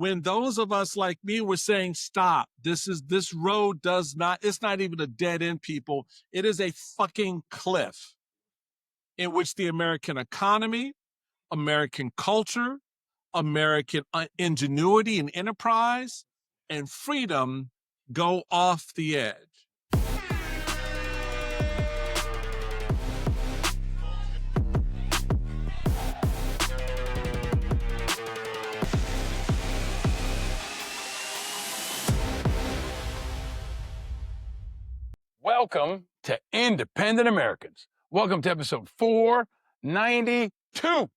when those of us like me were saying, stop, this road does not, it's not even a dead end, people. It is a fucking cliff in which the American economy, American culture, American ingenuity and enterprise, and freedom go off the edge. Welcome to Independent Americans. Welcome to episode 492.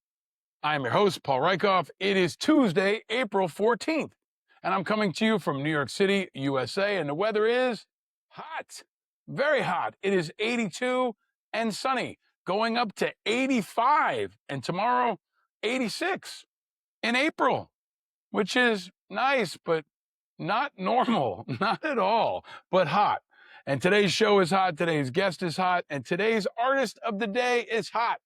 I am your host, Paul Rieckhoff. It is Tuesday, April 14th, and I'm coming to you from New York City, USA, and the weather is hot, very hot. It is 82 and sunny, going up to 85, and tomorrow, 86 in April, which is nice, but not normal, not at all, but hot. And today's show is hot, today's guest is hot, and today's artist of the day is hot.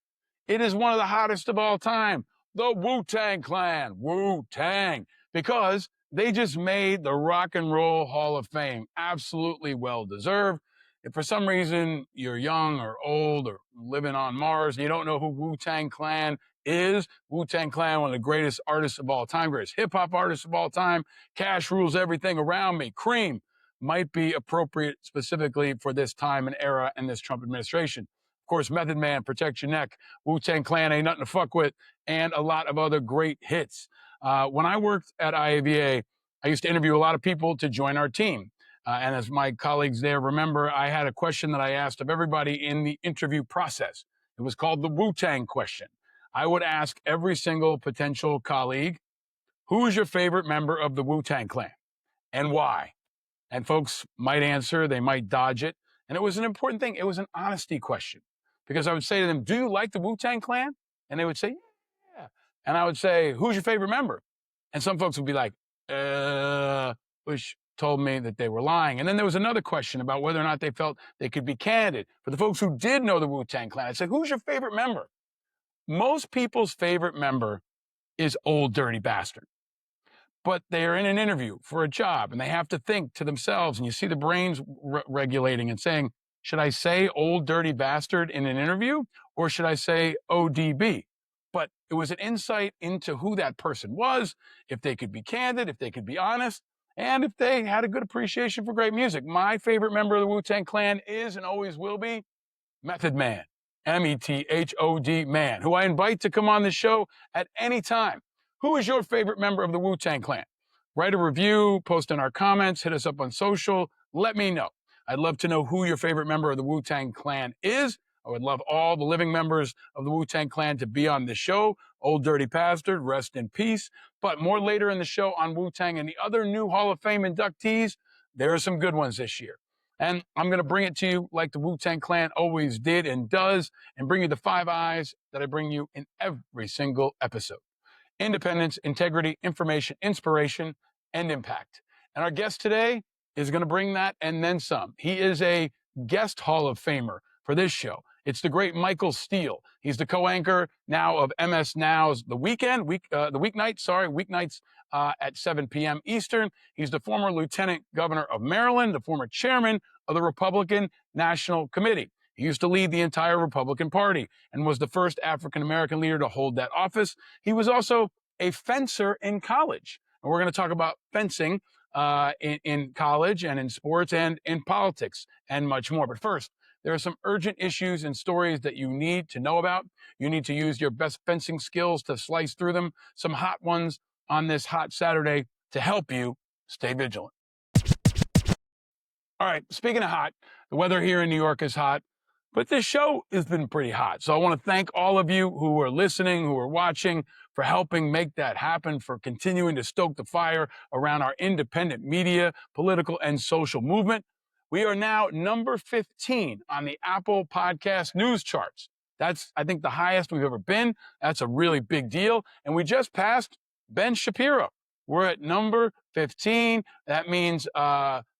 It is one of the hottest of all time, the Wu-Tang Clan, Wu-Tang, because they just made the Rock and Roll Hall of Fame. Absolutely well-deserved. If for some reason you're young or old or living on Mars and you don't know who Wu-Tang Clan is, Wu-Tang Clan, one of the greatest artists of all time, greatest hip-hop artists of all time, Cash rules everything around me, Cream, might be appropriate specifically for this time and era and this Trump administration. Of course, Method Man, Protect Your Neck, Wu-Tang Clan, Ain't Nothing to Fuck With, and a lot of other great hits. When I worked at IAVA, I used to interview a lot of people to join our team. And as my colleagues there remember, I had a question that I asked of everybody in the interview process. It was called the Wu-Tang question. I would ask every single potential colleague, who is your favorite member of the Wu-Tang Clan and why? And folks might answer, they might dodge it. And it was an important thing. It was an honesty question. Because I would say to them, do you like the Wu-Tang Clan? And they would say, yeah. And I would say, who's your favorite member? And some folks would be like, which told me that they were lying. And then there was another question about whether or not they felt they could be candid. For the folks who did know the Wu-Tang Clan, I'd say, who's your favorite member? Most people's favorite member is Old Dirty Bastard. But they're in an interview for a job and they have to think to themselves, and you see the brains regulating and saying, should I say Old Dirty Bastard in an interview or should I say ODB? But it was an insight into who that person was, if they could be candid, if they could be honest, and if they had a good appreciation for great music. My favorite member of the Wu-Tang Clan is and always will be Method Man, M-E-T-H-O-D Man, who I invite to come on the show at any time. Who is your favorite member of the Wu-Tang Clan? Write a review, post in our comments, hit us up on social, let me know. I'd love to know who your favorite member of the Wu-Tang Clan is. I would love all the living members of the Wu-Tang Clan to be on the show. Old Dirty Bastard, rest in peace. But more later in the show on Wu-Tang and the other new Hall of Fame inductees, there are some good ones this year. And I'm going to bring it to you like the Wu-Tang Clan always did and does, and bring you the 5 eyes that I bring you in every single episode. Independence, integrity, information, inspiration, and impact. And our guest today is going to bring that and then some. He is a guest Hall of Famer for this show. It's the great Michael Steele. He's the co-anchor now of MS Now's The Weeknights at 7 p.m. Eastern. He's the former Lieutenant Governor of Maryland, the former chairman of the Republican National Committee. He used to lead the entire Republican Party and was the first African-American leader to hold that office. He was also a fencer in college. And we're going to talk about fencing in college and in sports and in politics and much more. But first, there are some urgent issues and stories that you need to know about. You need to use your best fencing skills to slice through them. Some hot ones on this hot Saturday to help you stay vigilant. All right, speaking of hot, the weather here in New York is hot. But this show has been pretty hot. So I want to thank all of you who are listening, who are watching, for helping make that happen, for continuing to stoke the fire around our independent media, political, and social movement. We are now number 15 on the Apple Podcast news charts. That's, I think, the highest we've ever been. That's a really big deal. And we just passed Ben Shapiro. We're at number 15. That means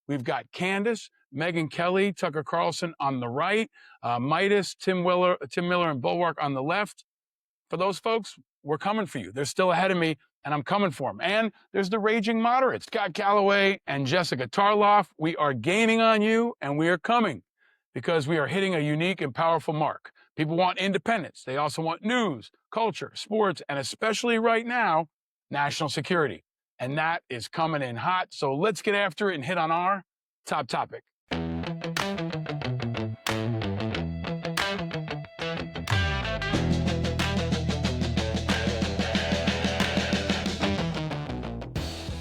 we've got Candace, Megyn Kelly, Tucker Carlson on the right, Midas, Tim Miller, and Bulwark on the left. For those folks, we're coming for you. They're still ahead of me. and I'm coming for them. And there's the raging moderates, Scott Calloway and Jessica Tarloff. We are gaining on you, and we are coming because we are hitting a unique and powerful mark. People want independence. They also want news, culture, sports, and especially right now, national security. And that is coming in hot. So let's get after it and hit on our top topic.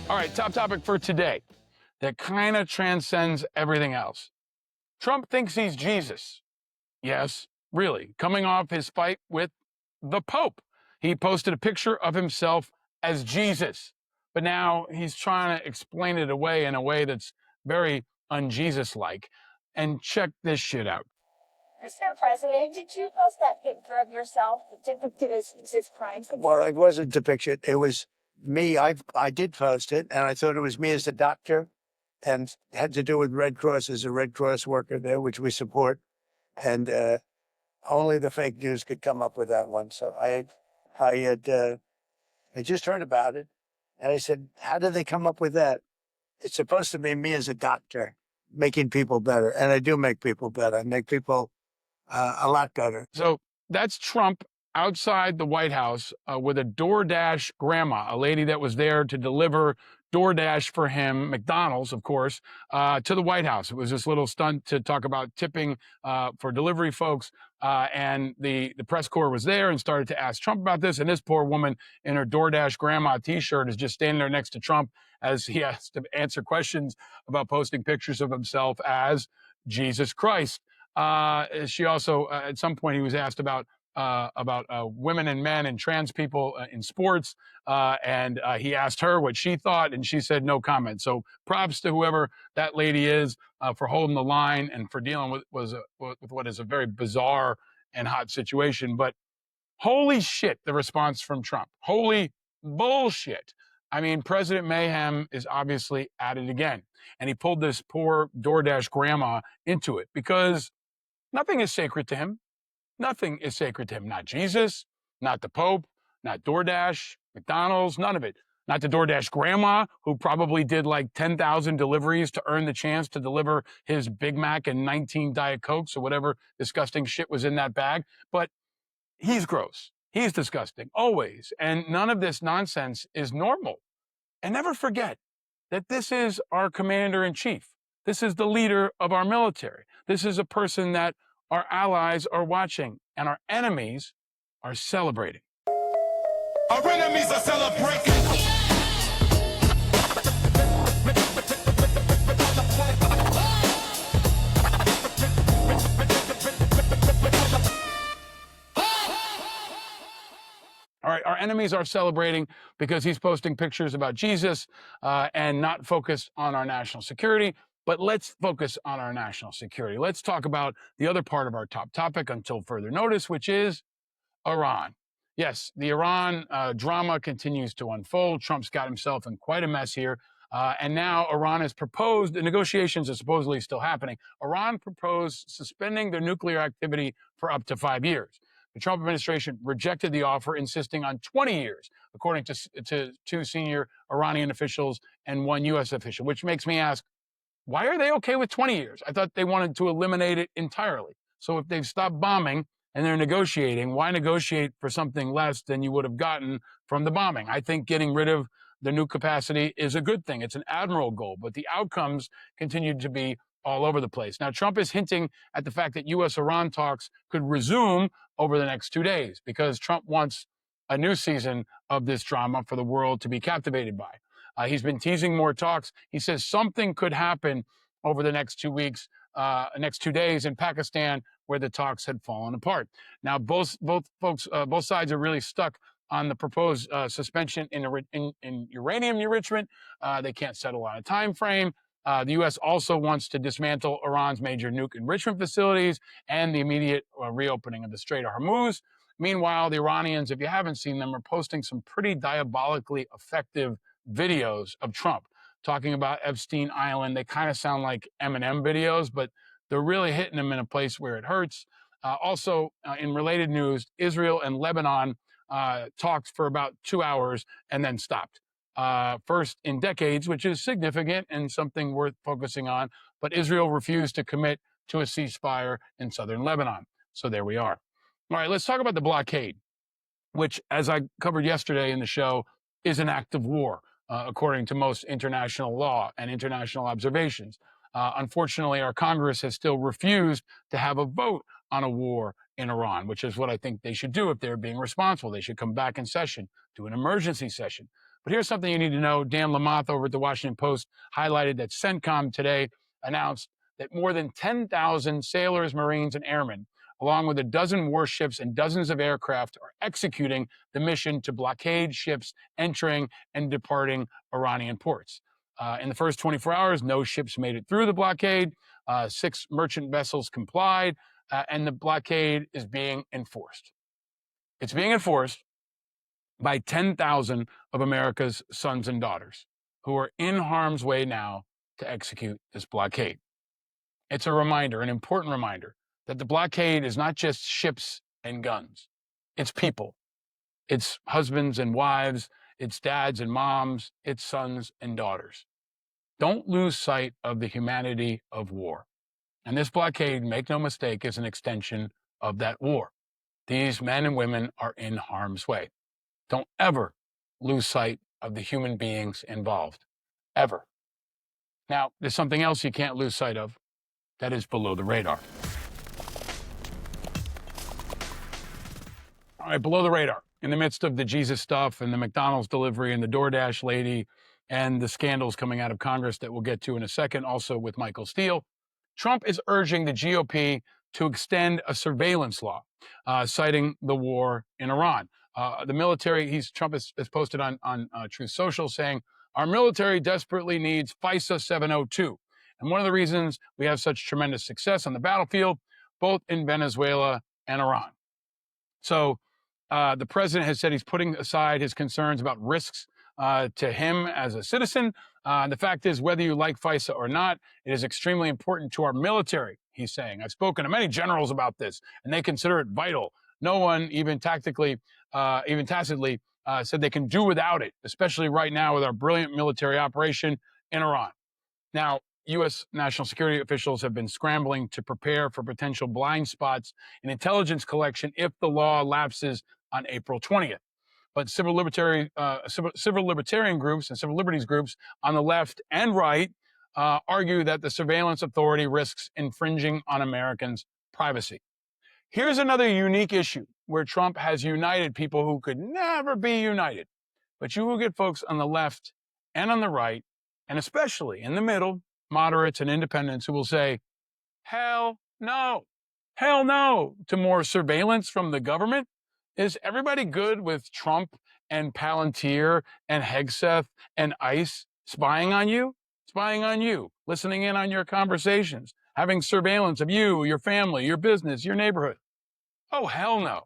All right, top topic for today that kind of transcends everything else. Trump thinks he's Jesus. Yes, really. Coming off his fight with the Pope, he posted a picture of himself as Jesus. But now he's trying to explain it away in a way that's very un-Jesus-like. And check this shit out. Mr. President, did you post that picture of yourself depicted as Jesus Christ? Well, it wasn't depicted. It was me. I did post it, and I thought it was me as a doctor, and it had to do with Red Cross as a Red Cross worker there, which we support. And only the fake news could come up with that one. So I just heard about it, and I said, "How did they come up with that?" It's supposed to be me as a doctor making people better, and I do make people better. I make people a lot better. So that's Trump outside the White House with a DoorDash grandma, a lady that was there to deliver DoorDash for him, McDonald's, of course, to the White House. It was this little stunt to talk about tipping for delivery folks. And the press corps was there and started to ask Trump about this. And this poor woman in her DoorDash grandma t-shirt is just standing there next to Trump as he has to answer questions about posting pictures of himself as Jesus Christ. She also, at some point, he was asked about women and men and trans people in sports, and he asked her what she thought, and she said no comment. So props to whoever that lady is for holding the line and for dealing with what is a very bizarre and hot situation. But holy shit, the response from Trump. Holy bullshit. I mean, President Mayhem is obviously at it again, and he pulled this poor DoorDash grandma into it because nothing is sacred to him. Nothing is sacred to him. Not Jesus, not the Pope, not DoorDash, McDonald's, none of it. Not the DoorDash grandma, who probably did like 10,000 deliveries to earn the chance to deliver his Big Mac and 19 Diet Cokes or whatever disgusting shit was in that bag. But he's gross. He's disgusting, always. And none of this nonsense is normal. And never forget that this is our commander-in-chief. This is the leader of our military. This is a person that our allies are watching, and our enemies are celebrating. Our enemies are celebrating. All right, our enemies are celebrating because he's posting pictures about Jesus and not focused on our national security. But let's focus on our national security. Let's talk about the other part of our top topic until further notice, which is Iran. Yes, the Iran drama continues to unfold. Trump's got himself in quite a mess here. And now Iran has proposed, the negotiations are supposedly still happening. Iran proposed suspending their nuclear activity for up to 5 years. The Trump administration rejected the offer, insisting on 20 years, according to two senior Iranian officials and one U.S. official, which makes me ask, why are they okay with 20 years? I thought they wanted to eliminate it entirely. So if they've stopped bombing and they're negotiating, why negotiate for something less than you would have gotten from the bombing? I think getting rid of the nuke capacity is a good thing. It's an admirable goal, but the outcomes continue to be all over the place. Now, Trump is hinting at the fact that U.S.-Iran talks could resume over the next 2 days because Trump wants a new season of this drama for the world to be captivated by. He's been teasing more talks. He says something could happen over the next 2 weeks, next 2 days in Pakistan, where the talks had fallen apart. Now, both sides are really stuck on the proposed suspension in uranium enrichment. They can't settle on a time frame. The U.S. also wants to dismantle Iran's major nuke enrichment facilities and the immediate reopening of the Strait of Hormuz. Meanwhile, the Iranians, if you haven't seen them, are posting some pretty diabolically effective videos of Trump talking about Epstein Island. They kind of sound like Eminem videos, but they're really hitting him in a place where it hurts. Also, in related news, Israel and Lebanon talked for about 2 hours and then stopped. First in decades, which is significant and something worth focusing on. But Israel refused to commit to a ceasefire in southern Lebanon. So there we are. All right, let's talk about the blockade, which, as I covered yesterday in the show, is an act of war, according to most international law and international observations. Unfortunately, our Congress has still refused to have a vote on a war in Iran, which is what I think they should do if they're being responsible. They should come back in session, do an emergency session. But here's something you need to know. Dan Lamothe over at the Washington Post highlighted that CENTCOM today announced that more than 10,000 sailors, Marines, and airmen, along with a dozen warships and dozens of aircraft, are executing the mission to blockade ships entering and departing Iranian ports. In the first 24 hours, no ships made it through the blockade. 6 merchant vessels complied, and the blockade is being enforced. It's being enforced by 10,000 of America's sons and daughters who are in harm's way now to execute this blockade. It's a reminder, an important reminder, that the blockade is not just ships and guns. It's people. It's husbands and wives. It's dads and moms. It's sons and daughters. Don't lose sight of the humanity of war. And this blockade, make no mistake, is an extension of that war. These men and women are in harm's way. Don't ever lose sight of the human beings involved. Ever. Now, there's something else you can't lose sight of. That is below the radar. All right, below the radar. In the midst of the Jesus stuff and the McDonald's delivery and the DoorDash lady and the scandals coming out of Congress that we'll get to in a second, also with Michael Steele, Trump is urging the GOP to extend a surveillance law, citing the war in Iran. The military, Trump has posted on Truth Social saying, our military desperately needs FISA 702. And one of the reasons we have such tremendous success on the battlefield, both in Venezuela and Iran. So the president has said he's putting aside his concerns about risks to him as a citizen. The fact is, whether you like FISA or not, it is extremely important to our military, he's saying. I've spoken to many generals about this, and they consider it vital. No one, even tacitly, said they can do without it, especially right now with our brilliant military operation in Iran. Now, U.S. national security officials have been scrambling to prepare for potential blind spots in intelligence collection if the law lapses on April 20th. But civil libertarian groups and civil liberties groups on the left and right argue that the surveillance authority risks infringing on Americans' privacy. Here's another unique issue where Trump has united people who could never be united. But you will get folks on the left and on the right, and especially in the middle, moderates and independents, who will say, hell no to more surveillance from the government. Is everybody good with Trump and Palantir and Hegseth and ICE spying on you, listening in on your conversations, having surveillance of you, your family, your business, your neighborhood? Oh, hell no.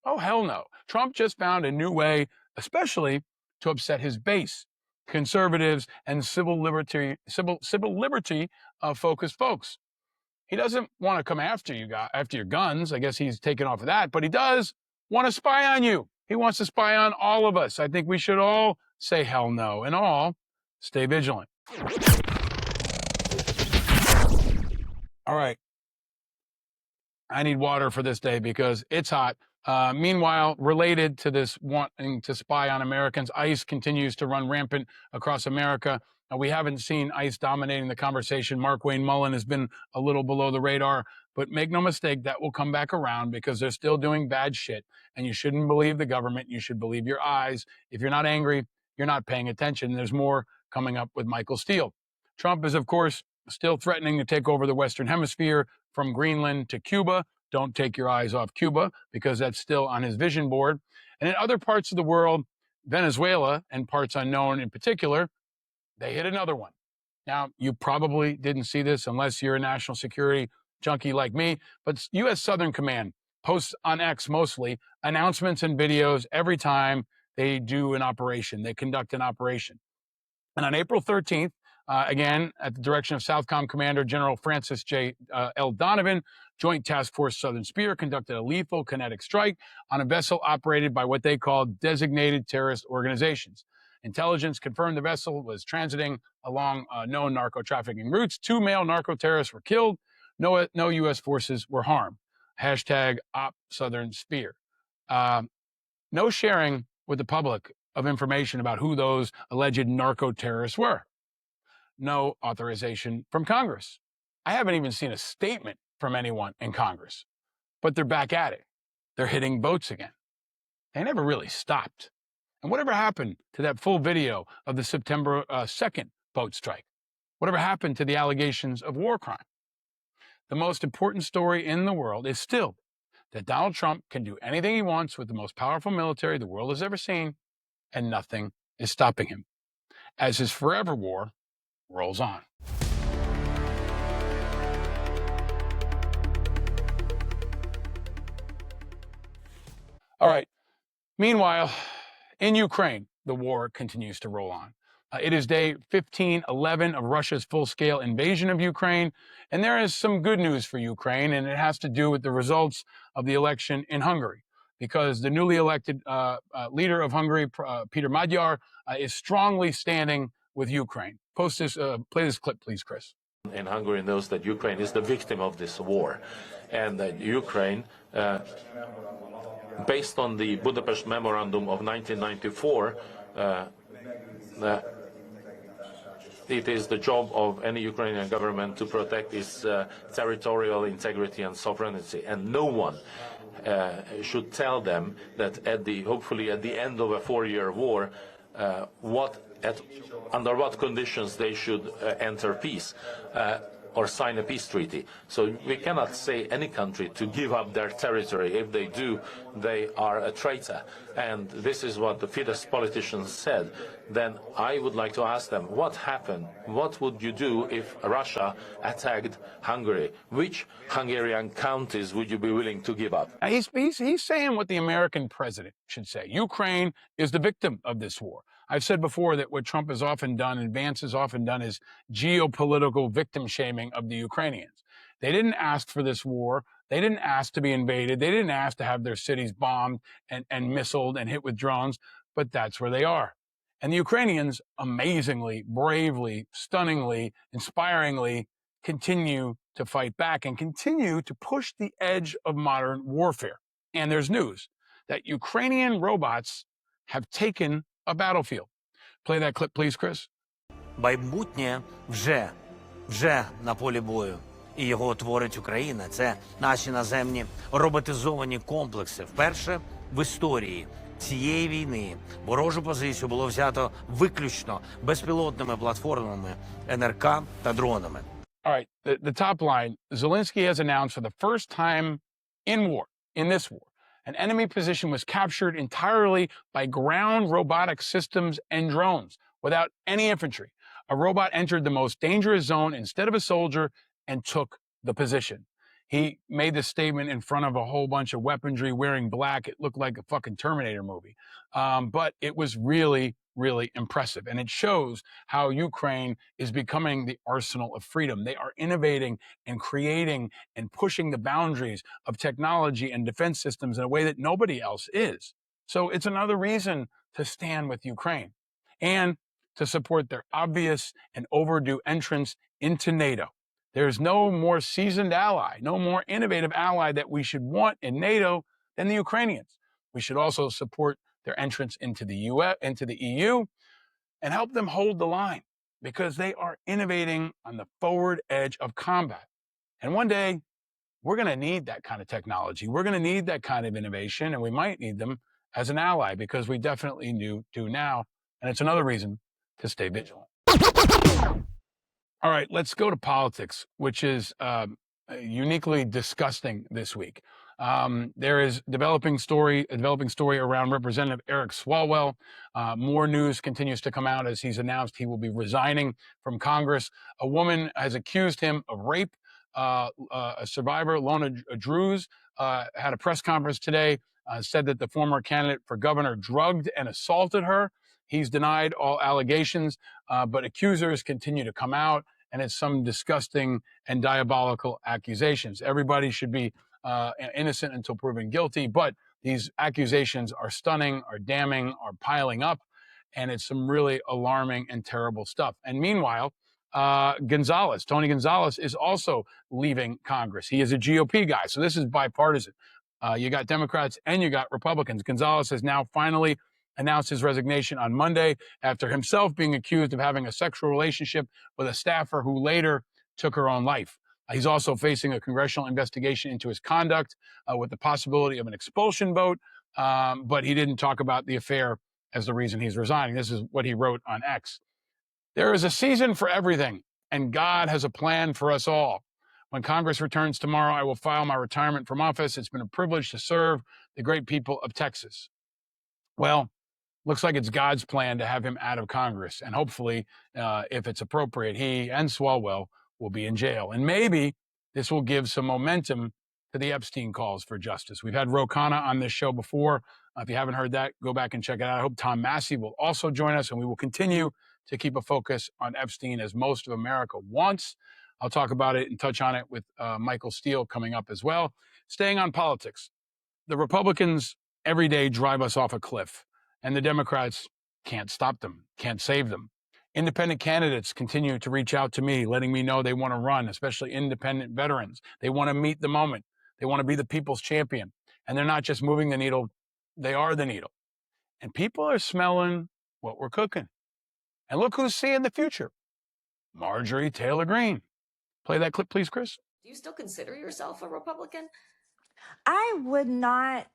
Oh, hell no. Trump just found a new way, especially to upset his base, conservatives and civil liberty focused folks. He doesn't want to come after you, after your guns. I guess he's taken off of that, but he does want to spy on you. He wants to spy on all of us. I think we should all say hell no and all stay vigilant. All right. I need water for this day because it's hot. Meanwhile, related to this wanting to spy on Americans, ICE continues to run rampant across America. We haven't seen ICE dominating the conversation. Mark Wayne Mullen has been a little below the radar, but make no mistake, that will come back around because they're still doing bad shit. And you shouldn't believe the government. You should believe your eyes. If you're not angry, you're not paying attention. There's more coming up with Michael Steele. Trump is, of course, still threatening to take over the Western Hemisphere from Greenland to Cuba. Don't take your eyes off Cuba because that's still on his vision board. And in other parts of the world, Venezuela and parts unknown in particular, they hit another one. Now, you probably didn't see this unless you're a national security junkie like me, but U.S. Southern Command posts on X mostly announcements and videos every time they do an operation, they conduct an operation. And on April 13th, again, at the direction of Southcom Commander General Francis J. L. Donovan, Joint Task Force Southern Spear conducted a lethal kinetic strike on a vessel operated by what they called designated terrorist organizations. Intelligence confirmed the vessel was transiting along known narco-trafficking routes. 2 male narco-terrorists were killed. No U.S. forces were harmed. Hashtag Op Southern Spear. No sharing with the public of information about who those alleged narco-terrorists were. No authorization from Congress. I haven't even seen a statement from anyone in Congress, but they're back at it. They're hitting boats again. They never really stopped. And whatever happened to that full video of the September 2nd boat strike? Whatever happened to the allegations of war crime? The most important story in the world is still that Donald Trump can do anything he wants with the most powerful military the world has ever seen, and nothing is stopping him, as his forever war rolls on. All right. Meanwhile, in Ukraine, the war continues to roll on. It is day 1511 of Russia's full-scale invasion of Ukraine, and there is some good news for Ukraine, and it has to do with the results of the election in Hungary, because the newly elected leader of Hungary, Peter Magyar, is strongly standing with Ukraine. Play this clip, please, Chris. In Hungary knows that Ukraine is the victim of this war, and that Ukraine, based on the Budapest Memorandum of 1994, it is the job of any Ukrainian government to protect its territorial integrity and sovereignty, and no one should tell them that hopefully at the end of a 4-year war, under what conditions they should enter peace or sign a peace treaty. So we cannot say any country to give up their territory. If they do, they are a traitor. And this is what the Fidesz politicians said. Then I would like to ask them, what happened? What would you do if Russia attacked Hungary? Which Hungarian counties would you be willing to give up? He's saying what the American president should say. Ukraine is the victim of this war. I've said before that what Trump has often done, and Vance has often done, is geopolitical victim shaming of the Ukrainians. They didn't ask for this war. They didn't ask to be invaded. They didn't ask to have their cities bombed and missiled and hit with drones, but that's where they are. And the Ukrainians amazingly, bravely, stunningly, inspiringly continue to fight back and continue to push the edge of modern warfare. And there's news that Ukrainian robots have taken a battlefield. Play that clip, please, Chris. Майбутнє вже на полі бою. І його творить Україна. Це наші наземні роботизовані комплекси. Вперше в історії цієї війни ворожу позицію було взято виключно безпілотними платформами НРК та дронами. All right, the top line, Zelensky has announced for the first time in this war, an enemy position was captured entirely by ground robotic systems and drones without any infantry. A robot entered the most dangerous zone instead of a soldier and took the position. He made this statement in front of a whole bunch of weaponry wearing black. It looked like a fucking Terminator movie. But it was really, really impressive. And it shows how Ukraine is becoming the arsenal of freedom. They are innovating and creating and pushing the boundaries of technology and defense systems in a way that nobody else is. So it's another reason to stand with Ukraine and to support their obvious and overdue entrance into NATO. There's no more seasoned ally, no more innovative ally that we should want in NATO than the Ukrainians. We should also support their entrance into the EU, and help them hold the line, because they are innovating on the forward edge of combat. And one day, we're going to need that kind of technology. We're going to need that kind of innovation, and we might need them as an ally, because we definitely do now. And it's another reason to stay vigilant. All right, let's go to politics, which is uniquely disgusting this week. There is a developing story around Representative Eric Swalwell. More news continues to come out as he's announced he will be resigning from Congress. A woman has accused him of rape. A survivor, Lona Drews, had a press conference today, said that the former candidate for governor drugged and assaulted her. He's denied all allegations, but accusers continue to come out and it's some disgusting and diabolical accusations. Everybody should be innocent until proven guilty, but these accusations are stunning, are damning, are piling up, and it's some really alarming and terrible stuff. And meanwhile, Tony Gonzales, is also leaving Congress. He is a GOP guy, so this is bipartisan. You got Democrats and you got Republicans. Gonzales has now finally announced his resignation on Monday after himself being accused of having a sexual relationship with a staffer who later took her own life. He's also facing a congressional investigation into his conduct with the possibility of an expulsion vote, but he didn't talk about the affair as the reason he's resigning. This is what he wrote on X. There is a season for everything, and God has a plan for us all. When Congress returns tomorrow, I will file my retirement from office. It's been a privilege to serve the great people of Texas. Well, looks like it's God's plan to have him out of Congress. And hopefully, if it's appropriate, he and Swalwell will be in jail. And maybe this will give some momentum to the Epstein calls for justice. We've had Khanna on this show before. If you haven't heard that, go back and check it out. I hope Tom Massey will also join us, and we will continue to keep a focus on Epstein as most of America wants. I'll talk about it and touch on it with Michael Steele coming up as well. Staying on politics, the Republicans every day drive us off a cliff, and the Democrats can't stop them, can't save them. Independent candidates continue to reach out to me, letting me know they want to run, especially independent veterans. They want to meet the moment. They want to be the people's champion. And they're not just moving the needle, they are the needle. And people are smelling what we're cooking. And look who's seeing the future. Marjorie Taylor Greene. Play that clip, please, Chris. Do you still consider yourself a Republican? I would not.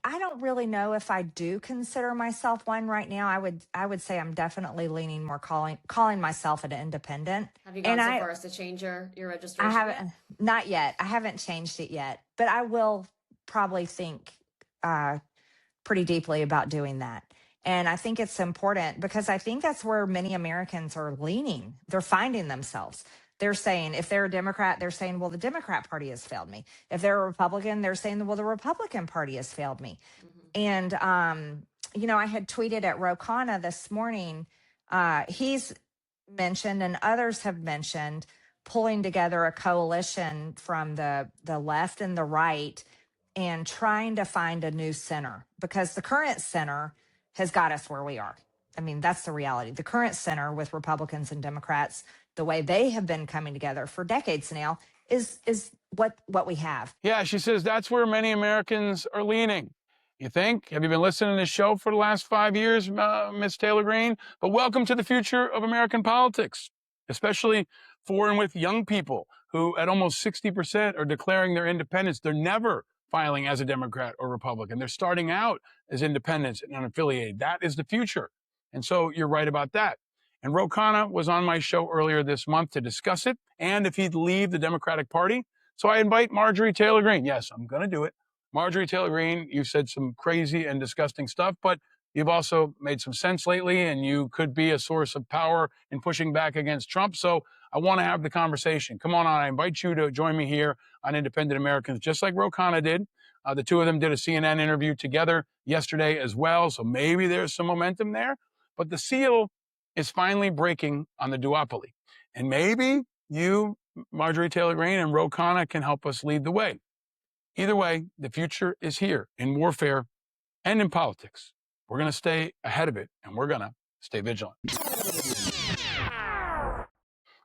I don't really know if I do consider myself one right now. I would say I'm definitely leaning more calling myself an independent. Have you gone so far as to change your registration? I haven't, not yet. I haven't changed it yet, but I will probably think pretty deeply about doing that. And I think it's important because I think that's where many Americans are leaning. They're finding themselves. They're saying, if they're a Democrat, they're saying, well, the Democrat Party has failed me. If they're a Republican, they're saying, well, the Republican Party has failed me. Mm-hmm. And, I had tweeted at Khanna this morning. He's mentioned, and others have mentioned, pulling together a coalition from the left and the right and trying to find a new center, because the current center has got us where we are. I mean, that's the reality. The current center with Republicans and Democrats, the way they have been coming together for decades now, is what we have. Yeah, she says that's where many Americans are leaning. You think? Have you been listening to this show for the last 5 years, Miss Taylor Greene? But welcome to the future of American politics, especially for and with young people who at almost 60% are declaring their independence. They're never filing as a Democrat or Republican. They're starting out as independents and unaffiliated. That is the future. And so you're right about that. And Khanna was on my show earlier this month to discuss it and if he'd leave the Democratic Party. So I invite Marjorie Taylor Greene. Yes, I'm going to do it. Marjorie Taylor Greene, you said some crazy and disgusting stuff, but you've also made some sense lately, and you could be a source of power in pushing back against Trump. So I want to have the conversation. Come on. I invite you to join me here on Independent Americans, just like Khanna did. The two of them did a CNN interview together yesterday as well. So maybe there's some momentum there. But the seal is finally breaking on the duopoly. And maybe you, Marjorie Taylor Greene, and Khanna can help us lead the way. Either way, the future is here in warfare and in politics. We're going to stay ahead of it, and we're going to stay vigilant.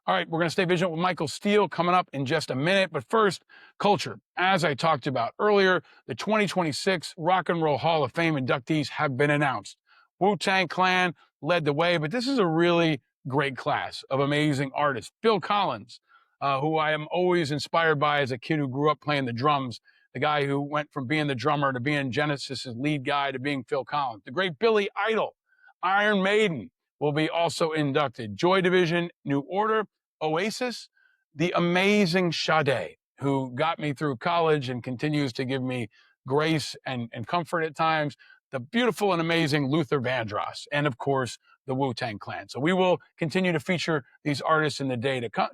All right, we're going to stay vigilant with Michael Steele coming up in just a minute. But first, culture. As I talked about earlier, the 2026 Rock and Roll Hall of Fame inductees have been announced. Wu-Tang Clan led the way, but this is a really great class of amazing artists. Phil Collins, who I am always inspired by as a kid who grew up playing the drums, the guy who went from being the drummer to being Genesis' lead guy to being Phil Collins. The great Billy Idol, Iron Maiden will be also inducted. Joy Division, New Order, Oasis, the amazing Sade, who got me through college and continues to give me grace and comfort at times. The beautiful and amazing Luther Vandross, and of course, the Wu-Tang Clan. So we will continue to feature these artists in the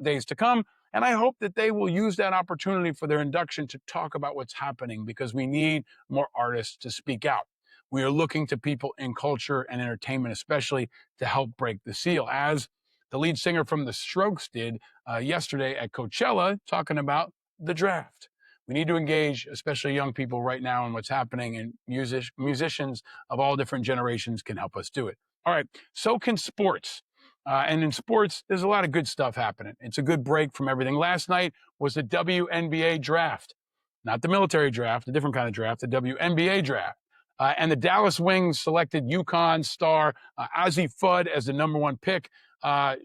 days to come. And I hope that they will use that opportunity for their induction to talk about what's happening, because we need more artists to speak out. We are looking to people in culture and entertainment, especially, to help break the seal. As the lead singer from The Strokes did yesterday at Coachella, talking about the draft. We need to engage, especially young people right now, in what's happening, and musicians of all different generations can help us do it. All right, so can sports. And in sports, there's a lot of good stuff happening. It's a good break from everything. Last night was the WNBA draft, not the military draft, a different kind of draft, the WNBA draft. And the Dallas Wings selected UConn star Azzi Fudd as the #1 pick.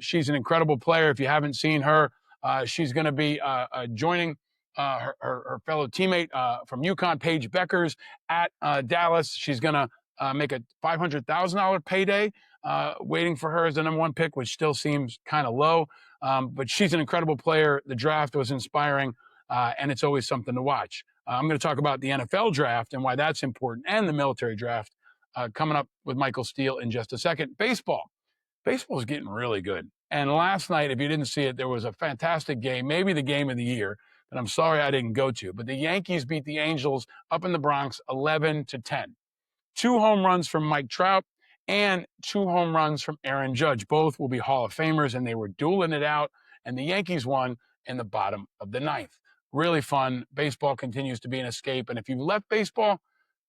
She's an incredible player. If you haven't seen her, she's going to be joining her fellow teammate from UConn, Paige Beckers, at Dallas. She's going to make a $500,000 payday waiting for her as the #1 pick, which still seems kind of low. But she's an incredible player. The draft was inspiring, and it's always something to watch. I'm going to talk about the NFL draft and why that's important, and the military draft coming up with Michael Steele in just a second. Baseball is getting really good. And last night, if you didn't see it, there was a fantastic game, maybe the game of the year, that I'm sorry I didn't go to. But the Yankees beat the Angels up in the Bronx 11-10. 2 home runs from Mike Trout and 2 home runs from Aaron Judge. Both will be Hall of Famers, and they were dueling it out. And the Yankees won in the bottom of the 9th. Really fun. Baseball continues to be an escape. And if you left baseball,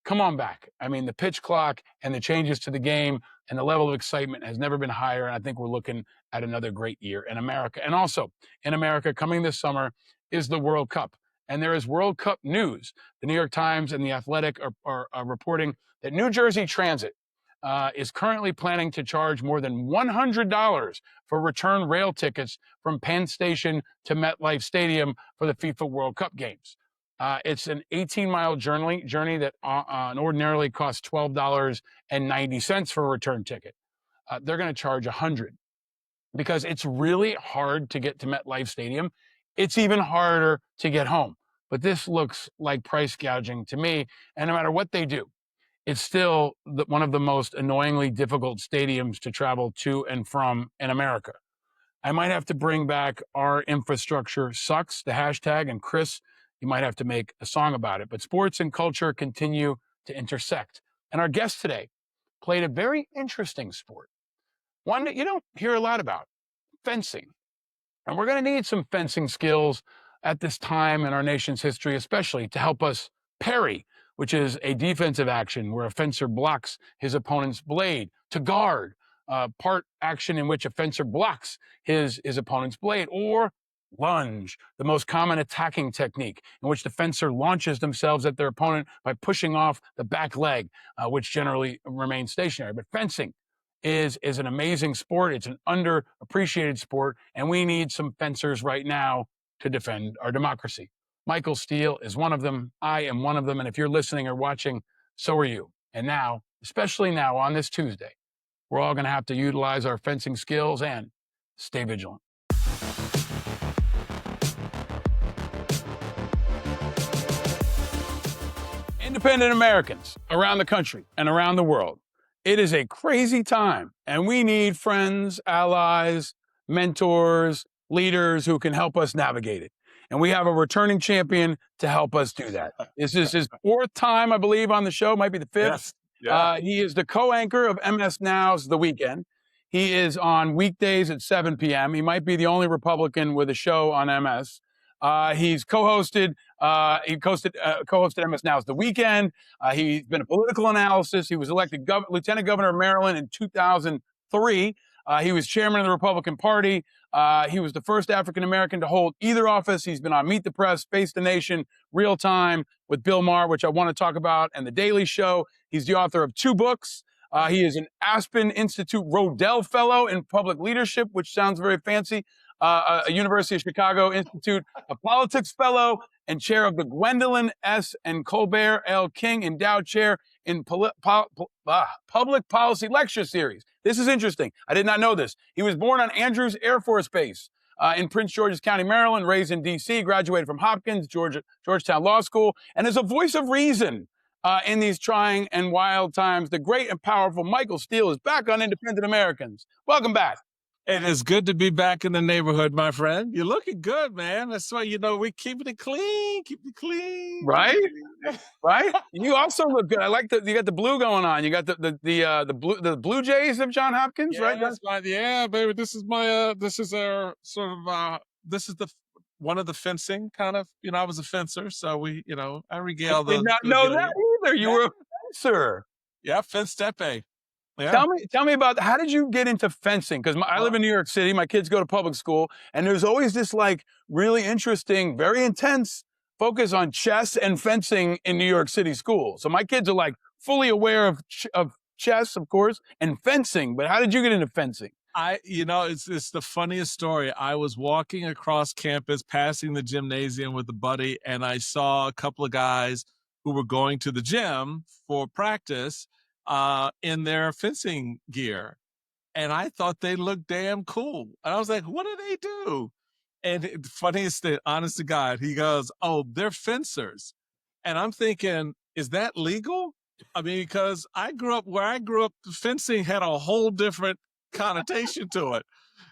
come on back. I mean, the pitch clock and the changes to the game and the level of excitement has never been higher. And I think we're looking at another great year in America. And also in America, coming this summer, is the World Cup. And there is World Cup news. The New York Times and The Athletic are reporting that New Jersey Transit is currently planning to charge more than $100 for return rail tickets from Penn Station to MetLife Stadium for the FIFA World Cup games. It's an 18-mile journey that ordinarily costs $12.90 for a return ticket. They're going to charge $100 because it's really hard to get to MetLife Stadium. It's even harder to get home. But this looks like price gouging to me, and no matter what they do, it's still one of the most annoyingly difficult stadiums to travel to and from in America. I might have to bring back "Our Infrastructure Sucks," the hashtag, and Chris, you might have to make a song about it. But sports and culture continue to intersect. And our guest today played a very interesting sport, one that you don't hear a lot about: fencing. And we're going to need some fencing skills at this time in our nation's history, especially to help us parry, which is a defensive action where a fencer blocks his opponent's blade, to guard, part action in which a fencer blocks his opponent's blade, or lunge, the most common attacking technique in which the fencer launches themselves at their opponent by pushing off the back leg, which generally remains stationary. But fencing is an amazing sport. It's an underappreciated sport, and we need some fencers right now to defend our democracy. Michael Steele is one of them. I am one of them. And if you're listening or watching, so are you. And now, especially now on this Tuesday, we're all going to have to utilize our fencing skills and stay vigilant. Independent Americans around the country and around the world, it is a crazy time, and we need friends, allies, mentors, leaders who can help us navigate it. And we have a returning champion to help us do that. This is his 4th time, I believe, on the show. Might be the 5th. Yes. Yeah. He is the co-anchor of MS Now's The Weekend. He is on weekdays at 7 p.m. He might be the only Republican with a show on MS. He's co-hosted MS Now's The Weekend. He's been a political analysis. He was elected Lieutenant Governor of Maryland in 2003. He was chairman of the Republican Party. He was the first African-American to hold either office. He's been on Meet the Press, Face the Nation, Real Time with Bill Maher, which I want to talk about, and The Daily Show. He's the author of 2 books. He is an Aspen Institute Rodell Fellow in Public Leadership, which sounds very fancy. A University of Chicago Institute, a Politics Fellow, and chair of the Gwendolyn S. and Colbert L. King Endowed Chair in Public Policy Lecture Series. This is interesting. I did not know this. He was born on Andrews Air Force Base in Prince George's County, Maryland, raised in D.C., graduated from Hopkins, Georgetown Law School, and is a voice of reason in these trying and wild times. The great and powerful Michael Steele is back on Independent Americans. Welcome back. It is good to be back in the neighborhood, my friend. You're looking good, man. That's why, we keeping it clean, keep it clean. Right? Right? You also look good. I like that you got the blue going on. You got the Blue Jays of John Hopkins, right? That's right. Yeah, baby. This is my this is our sort of this is the one of the fencing kind of, I was a fencer, so I I regale did the not know that either. You yeah, were a fencer. yeah, fence épée. Yeah. Tell me about how did you get into fencing? Because I live in New York City. My kids go to public school, and there's always this like really interesting, very intense focus on chess and fencing in New York City schools. So my kids are like fully aware of chess, of course, and fencing. But how did you get into fencing? It's the funniest story. I was walking across campus, passing the gymnasium with a buddy, and I saw a couple of guys who were going to the gym for practice in their fencing gear. And I thought they looked damn cool. And I was like, what do they do? And the funniest thing, honest to God, he goes, oh, they're fencers. And I'm thinking, is that legal? I mean, because where I grew up, fencing had a whole different connotation to it.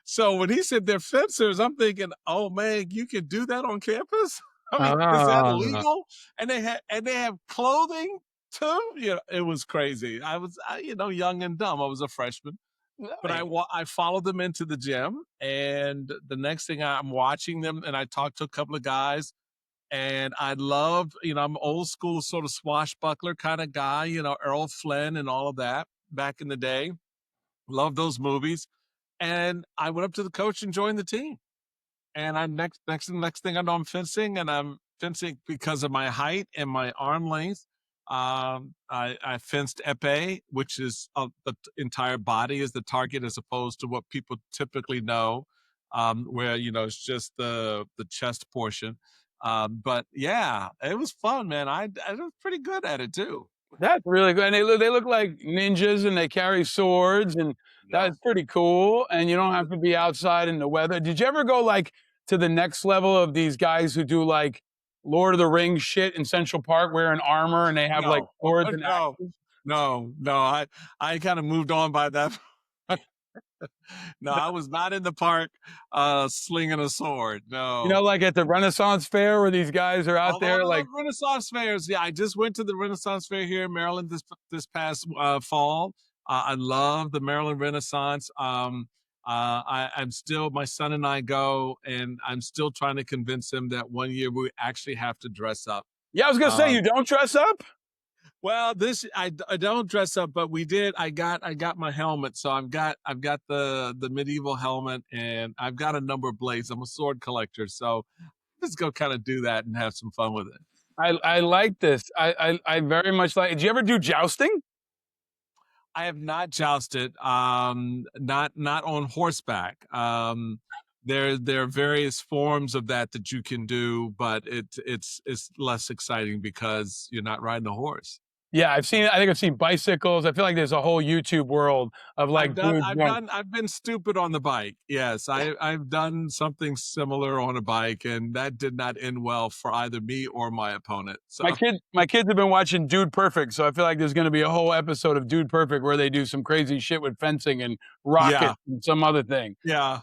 So when he said they're fencers, I'm thinking, oh man, you can do that on campus? I mean, is that legal? And they have clothing too. It was crazy. I was, young and dumb. I was a freshman. But I followed them into the gym, and the next thing I'm watching them, and I talked to a couple of guys, and I love, I'm old school sort of swashbuckler kind of guy, Errol Flynn and all of that back in the day. Love those movies. And I went up to the coach and joined the team. And I next thing I know, I'm fencing, and I'm fencing because of my height and my arm length. I fenced épée, which is the entire body is the target, as opposed to what people typically know, where it's just the chest portion. But yeah, it was fun, man. I was pretty good at it too. That's really good. And they look like ninjas, and they carry swords, and that's pretty cool. And you don't have to be outside in the weather. Did you ever go like to the next level of these guys who do like Lord of the Rings shit in Central Park wearing armor and they have like swords and axes? No. I kind of moved on by that. No, I was not in the park slinging a sword. No. Like at the Renaissance Fair where these guys are out there like Renaissance fairs. Yeah, I just went to the Renaissance Fair here in Maryland this past fall. I love the Maryland Renaissance. I'm still, my son and I go, and I'm still trying to convince him that one year we actually have to dress up. Yeah, I was gonna say, you don't dress up? Well, I don't dress up, but we did. I got my helmet, so I've got the medieval helmet, and I've got a number of blades. I'm a sword collector, so let's go kind of do that and have some fun with it. I like this. I very much like. Did you ever do jousting? I have not jousted. Not on horseback. There are various forms of that you can do, but it's less exciting because you're not riding a horse. Yeah, I think I've seen bicycles. I feel like there's a whole YouTube world of like I've been stupid on the bike. Yes, I've done something similar on a bike, and that did not end well for either me or my opponent. So my kids have been watching Dude Perfect, so I feel like there's going to be a whole episode of Dude Perfect where they do some crazy shit with fencing and rockets and some other thing. Yeah.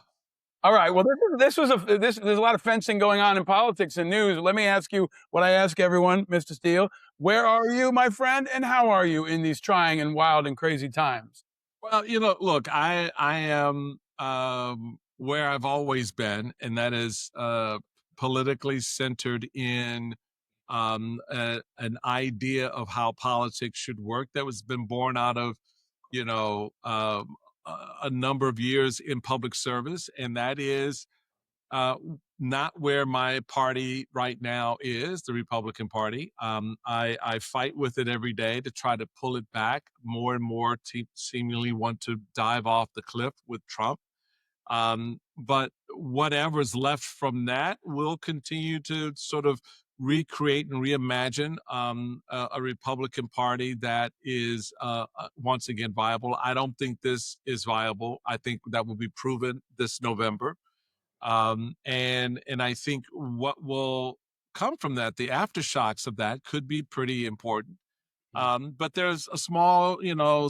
All right. Well, there's a lot of fencing going on in politics and news. Let me ask you what I ask everyone, Mr. Steele. Where are you, my friend, and how are you in these trying and wild and crazy times? Well, look, I am where I've always been, and that is politically centered in an idea of how politics should work that was been born out of, a number of years in public service, and that is not where my party right now is, the Republican Party. I fight with it every day to try to pull it back. More and more seemingly want to dive off the cliff with Trump. But whatever's left from that will continue to sort of recreate and reimagine a Republican Party that is once again viable. I don't think this is viable. I think that will be proven this November. And I think what will come from that, the aftershocks of that, could be pretty important. But there's a small,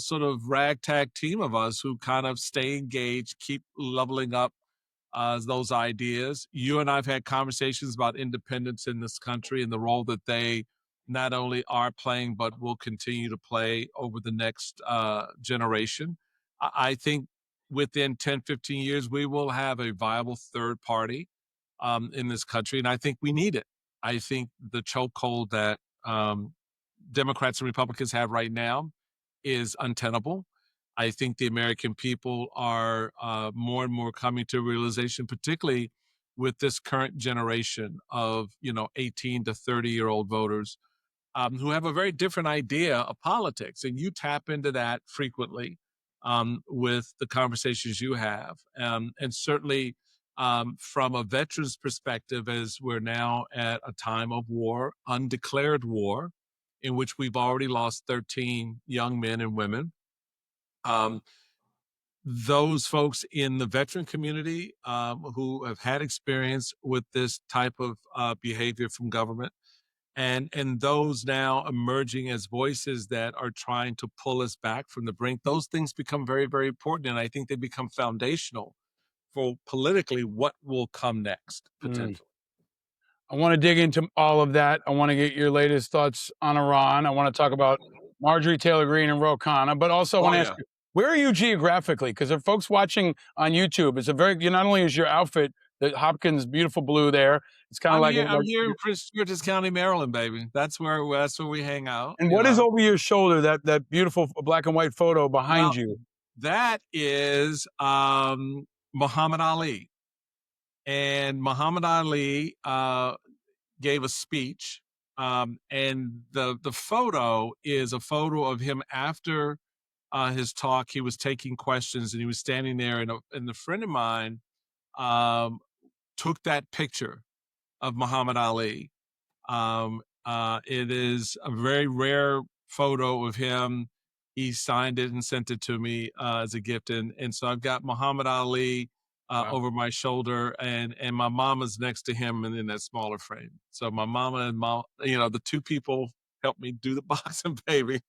sort of ragtag team of us who kind of stay engaged, keep leveling up those ideas. You and I've had conversations about independence in this country and the role that they not only are playing, but will continue to play over the next generation. I think within 10, 15 years, we will have a viable third party in this country. And I think we need it. I think the chokehold that Democrats and Republicans have right now is untenable. I think the American people are more and more coming to realization, particularly with this current generation of 18 to 30-year-old voters who have a very different idea of politics, and you tap into that frequently with the conversations you have, and certainly from a veteran's perspective, as we're now at a time of war, undeclared war, in which we've already lost 13 young men and women. Those folks in the veteran community who have had experience with this type of behavior from government, and those now emerging as voices that are trying to pull us back from the brink, those things become very, very important. And I think they become foundational for politically what will come next, potentially. I want to dig into all of that. I want to get your latest thoughts on Iran. I want to talk about Marjorie Taylor Greene and Khanna, but also I want to ask you, where are you geographically? Because there are folks watching on YouTube. It's not only is your outfit, the Hopkins beautiful blue there, it's kind of like I'm here in Prince George's County, Maryland, baby. That's where we hang out. And what is over your shoulder? That beautiful black and white photo behind you. That is Muhammad Ali. And Muhammad Ali gave a speech, and the photo is a photo of him after his talk. He was taking questions, and he was standing there, and a friend of mine took that picture of Muhammad Ali. It is a very rare photo of him. He signed it and sent it to me as a gift, and so I've got Muhammad Ali over my shoulder, and my mama's next to him and in that smaller frame. So my mama and the two people helped me do the boxing, baby,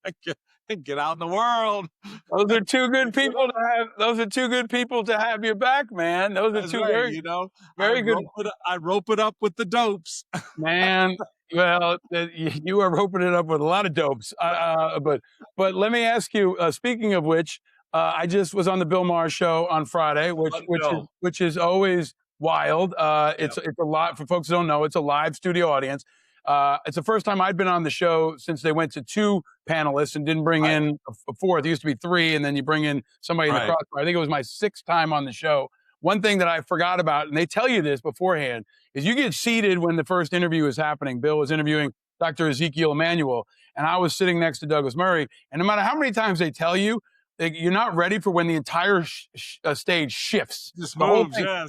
and get out in the world. Those are two good people to have. Those are two good people to have your back, man. Those are two very, very good. I rope it up with the dopes, man. Well, you are roping it up with a lot of dopes. But let me ask you. Speaking of which, I just was on the Bill Maher show on Friday, which is always wild. It's a lot for folks who don't know. It's a live studio audience. It's the first time I'd been on the show since they went to 2 panelists and didn't bring in a 4th. It used to be 3, and then you bring in somebody in the crossbar. I think it was my 6th time on the show. One thing that I forgot about, and they tell you this beforehand, is you get seated when the first interview is happening. Bill was interviewing Dr. Ezekiel Emanuel, and I was sitting next to Douglas Murray. And no matter how many times they tell you, you're not ready for when the entire stage shifts. The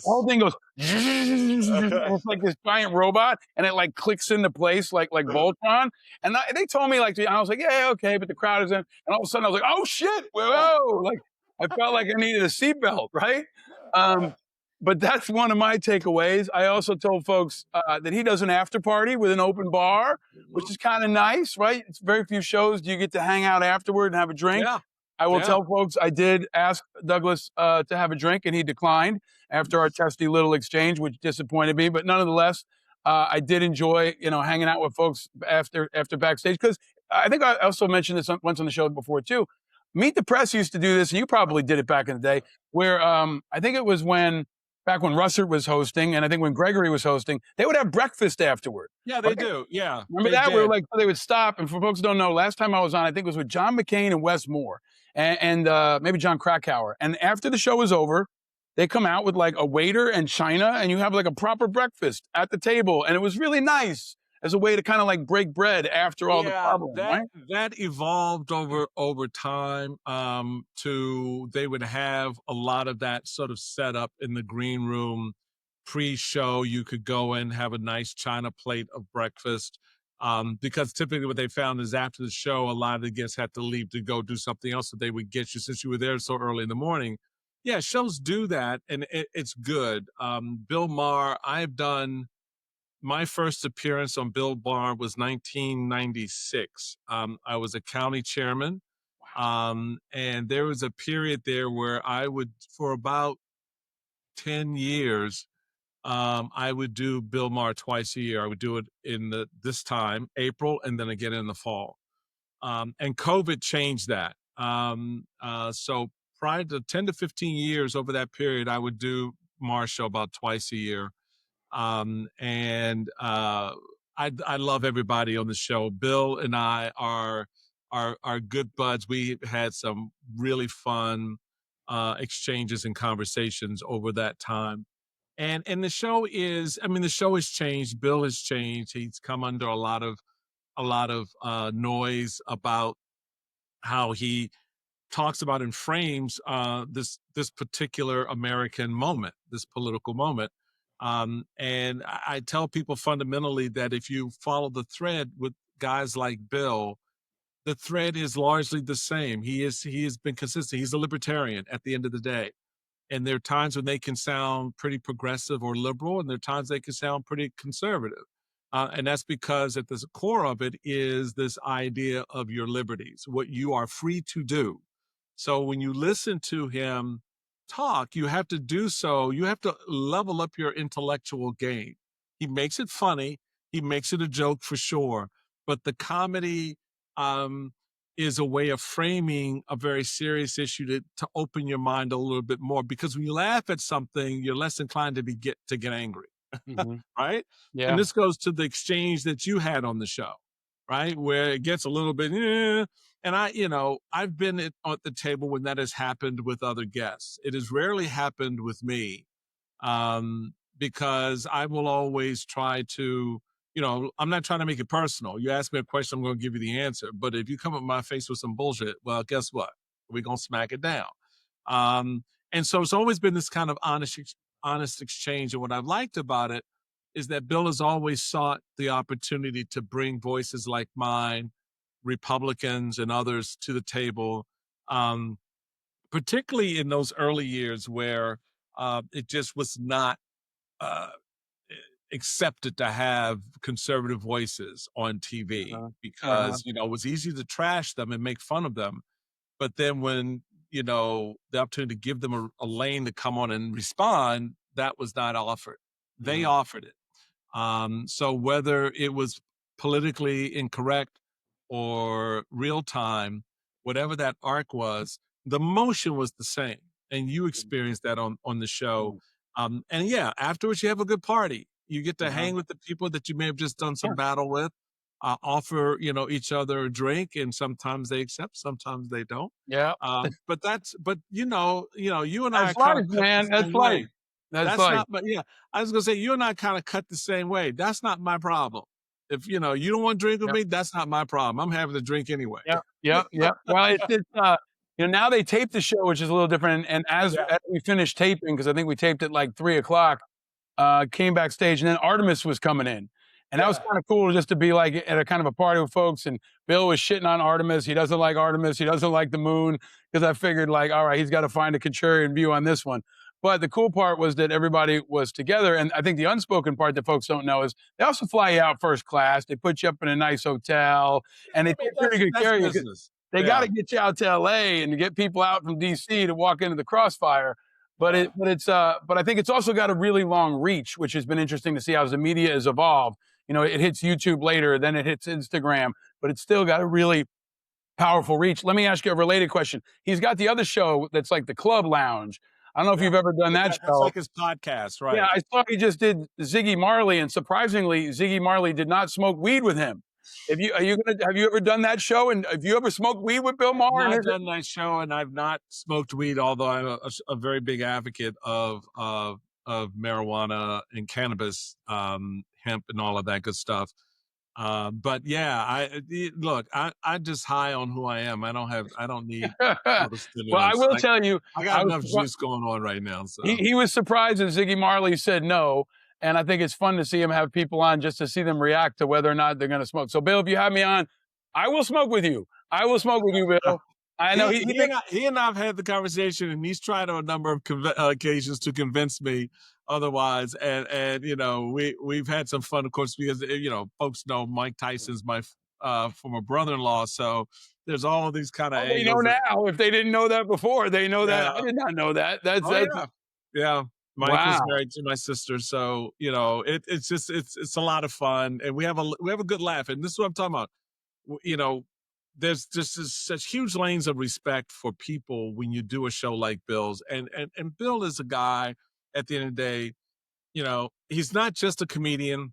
whole thing goes, it's like this giant robot, and it like clicks into place like Voltron. And they told me I was like, yeah, okay, but the crowd is in. And all of a sudden I was like, oh shit, whoa. Like I felt like I needed a seatbelt, right? But that's one of my takeaways. I also told folks that he does an after party with an open bar, which is kind of nice, right? It's very few shows do you get to hang out afterward and have a drink. Yeah. I will tell folks I did ask Douglas to have a drink, and he declined after our testy little exchange, which disappointed me. But nonetheless, I did enjoy, hanging out with folks after backstage, because I think I also mentioned this once on the show before too. Meet the Press used to do this, and you probably did it back in the day, where I think it was back when Russert was hosting, and I think when Gregory was hosting, they would have breakfast afterward. Yeah, they do. Yeah. Remember that? Where they would stop. And for folks who don't know, last time I was on, I think it was with John McCain and Wes Moore and maybe John Krakauer. And after the show was over, they come out with like a waiter and china, and you have like a proper breakfast at the table. And it was really nice as a way to kind of like break bread after all the problems, right? That evolved over time they would have a lot of that sort of set up in the green room pre-show. You could go and have a nice china plate of breakfast because typically what they found is after the show, a lot of the guests had to leave to go do something else, so they would get you since you were there so early in the morning. Yeah, shows do that, and it's good. Bill Maher, I've done my first appearance on Bill Barr was 1996. I was a county chairman. And there was a period there where I would, for about 10 years, I would do Bill Maher twice a year. I would do it in this time, April, and then again in the fall. And COVID changed that. So prior to 10 to 15 years over that period, I would do Maher show about twice a year. I love everybody on the show. Bill and I are good buds. We had some really fun exchanges and conversations over that time. And the show is, I mean, the show has changed. Bill has changed. He's come under a lot of noise about how he talks about and frames this particular American moment, this political moment. And I tell people fundamentally that if you follow the thread with guys like Bill, the thread is largely the same. He has been consistent. He's a libertarian at the end of the day. And there are times when they can sound pretty progressive or liberal, and there are times they can sound pretty conservative. And that's because at the core of it is this idea of your liberties, what you are free to do. So when you listen to him talk, you have to do so. You have to level up your intellectual game. He makes it funny. He makes it a joke for sure. But the comedy is a way of framing a very serious issue to open your mind a little bit more. Because when you laugh at something, you're less inclined to get angry. Mm-hmm. Right? Yeah. And this goes to the exchange that you had on the show, right? Where it gets a little bit, and I've been at the table when that has happened with other guests. It has rarely happened with me, because I will always try to, I'm not trying to make it personal. You ask me a question, I'm going to give you the answer. But if you come up my face with some bullshit, well, guess what? We're going to smack it down. And so it's always been this kind of honest exchange. And what I've liked about it is that Bill has always sought the opportunity to bring voices like mine, Republicans and others to the table, particularly in those early years where it just was not accepted to have conservative voices on TV because, it was easy to trash them and make fun of them. But then when, the opportunity to give them a lane to come on and respond, that was not offered. They offered it. So whether it was politically incorrect or real time, whatever that arc was, the motion was the same. And you experienced that on the show. And yeah, afterwards you have a good party. You get to hang with the people that you may have just done some battle with, offer, each other a drink, and sometimes they accept, sometimes they don't. Yeah. But you and I That's kind life, of cut man. the That's same life. way. That's Not, life. but yeah, I was gonna say you and I kind of cut the same way. That's not my problem. If you don't want to drink with me, that's not my problem. I'm having a drink anyway. Yeah. Well, it's now they tape the show, which is a little different. And as we finished taping, because I think we taped at like 3:00, came backstage, and then Artemis was coming in. And that was kind of cool just to be like at a kind of a party with folks. And Bill was shitting on Artemis. He doesn't like Artemis. He doesn't like the moon, because I figured like, all right, he's got to find a contrarian view on this one. But the cool part was that everybody was together. And I think the unspoken part that folks don't know is they also fly you out first class. They put you up in a nice hotel, and they take pretty good care of you. They got to get you out to LA and to get people out from DC to walk into the crossfire. But I think it's also got a really long reach, which has been interesting to see how the media has evolved. It hits YouTube later, then it hits Instagram, but it's still got a really powerful reach. Let me ask you a related question. He's got the other show that's like the Club Lounge. I don't know if you've ever done that show. That's like his podcast, right? Yeah, I saw he just did Ziggy Marley, and surprisingly, Ziggy Marley did not smoke weed with him. Have you ever done that show? And have you ever smoked weed with Bill Maher? I've done that show, and I've not smoked weed, although I'm a very big advocate of marijuana and cannabis, hemp, and all of that good stuff. But yeah, I just high on who I am. I don't need other stimulants. Well, I will tell you, I got enough juice going on right now. So he was surprised that Ziggy Marley said no. And I think it's fun to see him have people on just to see them react to whether or not they're going to smoke. So, Bill, if you have me on, I will smoke with you. I will smoke with you, Bill. I know he and I have had the conversation, and he's tried on a number of occasions to convince me otherwise. And we've had some fun, of course, because folks know Mike Tyson's my former brother-in-law, so there's all of these kind of Oh, they know angles. now. If they didn't know that before, they know that. Yeah. I did not know that. That's Oh yeah. Mike was wow. married to my sister, so it's just it's a lot of fun, and we have a good laugh, and this is what I'm talking about. There's just such huge lanes of respect for people when you do a show like Bill's, and Bill is a guy. At the end of the day, he's not just a comedian.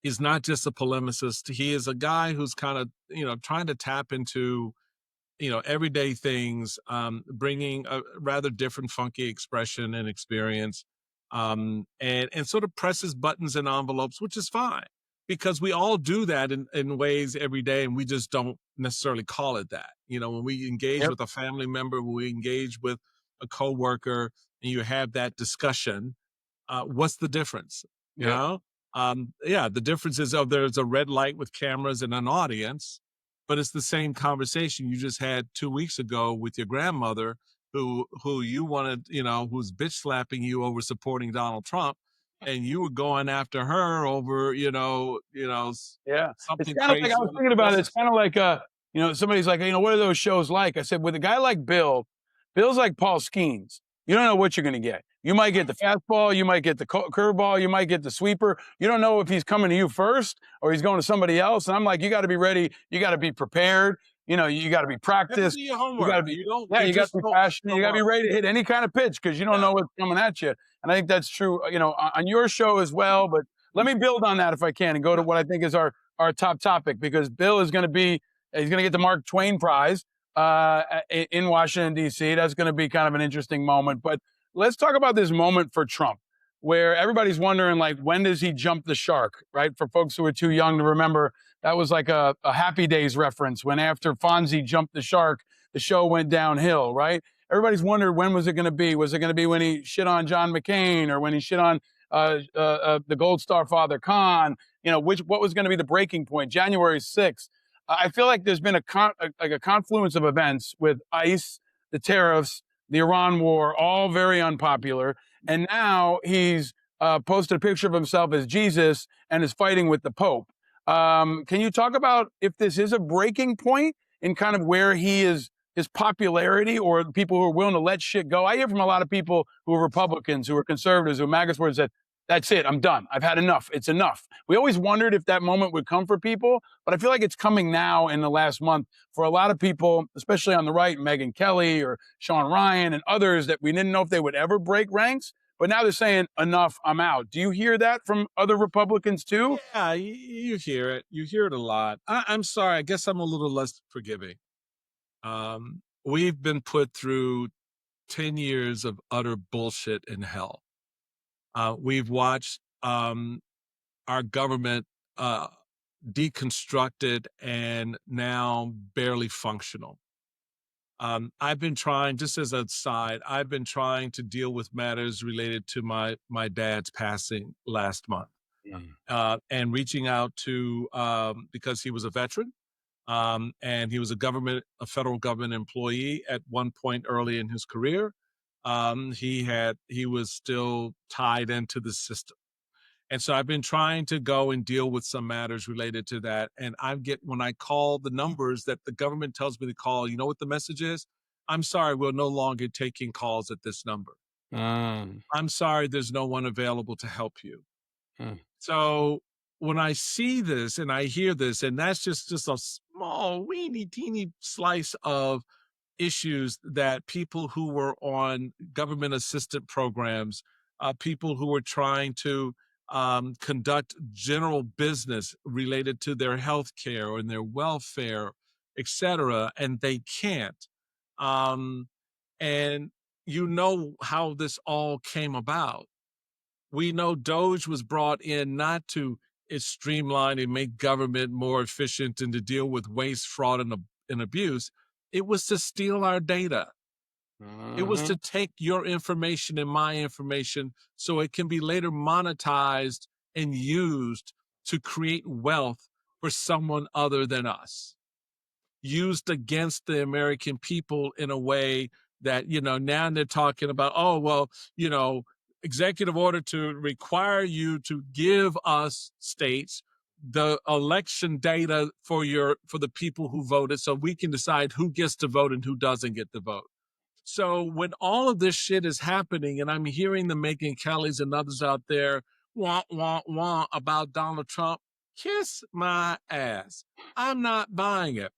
He's not just a polemicist. He is a guy who's kind of trying to tap into everyday things, bringing a rather different funky expression and experience, and sort of presses buttons and envelopes, which is fine because we all do that in ways every day, and we just don't necessarily call it that. When we engage with a family member, when we engage with a coworker, and you have that discussion, what's the difference? The difference is, there's a red light with cameras and an audience, but it's the same conversation you just had 2 weeks ago with your grandmother, who you wanted, who's bitch slapping you over supporting Donald Trump, and you were going after her over, something It's kind of crazy. like, I was thinking about it. It's kind of like, somebody's like, what are those shows like? I said, with a guy like Bill's like Paul Skeens. You don't know what you're going to get. You might get the fastball, you might get the curveball, you might get the sweeper. You don't know if he's coming to you first or he's going to somebody else. And I'm like, you got to be ready. You got to be prepared. You got to be practiced. You got to be, you got to be passionate. You got to be ready to hit any kind of pitch because you don't know what's coming at you. And I think that's true, on your show as well. But let me build on that if I can and go to what I think is our top topic, because Bill is going to he's going to get the Mark Twain Prize in Washington, D.C. That's going to be kind of an interesting moment. But let's talk about this moment for Trump, where everybody's wondering, like, when does he jump the shark, right? For folks who are too young to remember, that was like a Happy Days reference, when after Fonzie jumped the shark, the show went downhill, right? Everybody's wondered, when was it going to be? Was it going to be when he shit on John McCain, or when he shit on the Gold Star father Khan? What was going to be the breaking point? January 6th. I feel like there's been a confluence of events with ICE, the tariffs, the Iran war, all very unpopular. And now he's posted a picture of himself as Jesus and is fighting with the Pope. Can you talk about if this is a breaking point in kind of where his popularity, or people who are willing to let shit go? I hear from a lot of people who are Republicans, who are conservatives, who are MAGA supporters, that that's it, I'm done. I've had enough. It's enough. We always wondered if that moment would come for people, but I feel like it's coming now in the last month for a lot of people, especially on the right, Megyn Kelly or Sean Ryan and others, that we didn't know if they would ever break ranks. But now they're saying, enough, I'm out. Do you hear that from other Republicans too? Yeah, you hear it. You hear it a lot. I'm sorry. I guess I'm a little less forgiving. We've been put through 10 years of utter bullshit and hell. We've watched our government deconstructed and now barely functional. I've been trying, just as an aside, I've been trying to deal with matters related to my dad's passing last month, and reaching out to, because he was a veteran, and he was a federal government employee at one point early in his career. He was still tied into the system. And so I've been trying to go and deal with some matters related to that. And when I call the numbers that the government tells me to call, you know what the message is? I'm sorry, we're no longer taking calls at this number. I'm sorry, there's no one available to help you. So when I see this and I hear this, and that's just a small, weeny, teeny slice of issues that people who were on government assistant programs, people who were trying to conduct general business related to their health care and their welfare, et cetera, and they can't. And how this all came about. We know Doge was brought in not to streamline and make government more efficient and to deal with waste, fraud, and abuse. It was to steal our data. It was to take your information and my information so it can be later monetized and used to create wealth for someone other than us. Used against the American people in a way that, now they're talking about, executive order to require you to give us states the election data for the people who voted, so we can decide who gets to vote and who doesn't get to vote. So when all of this shit is happening, and I'm hearing the Megyn Kellys and others out there wah wah wah about Donald Trump, kiss my ass. I'm not buying it,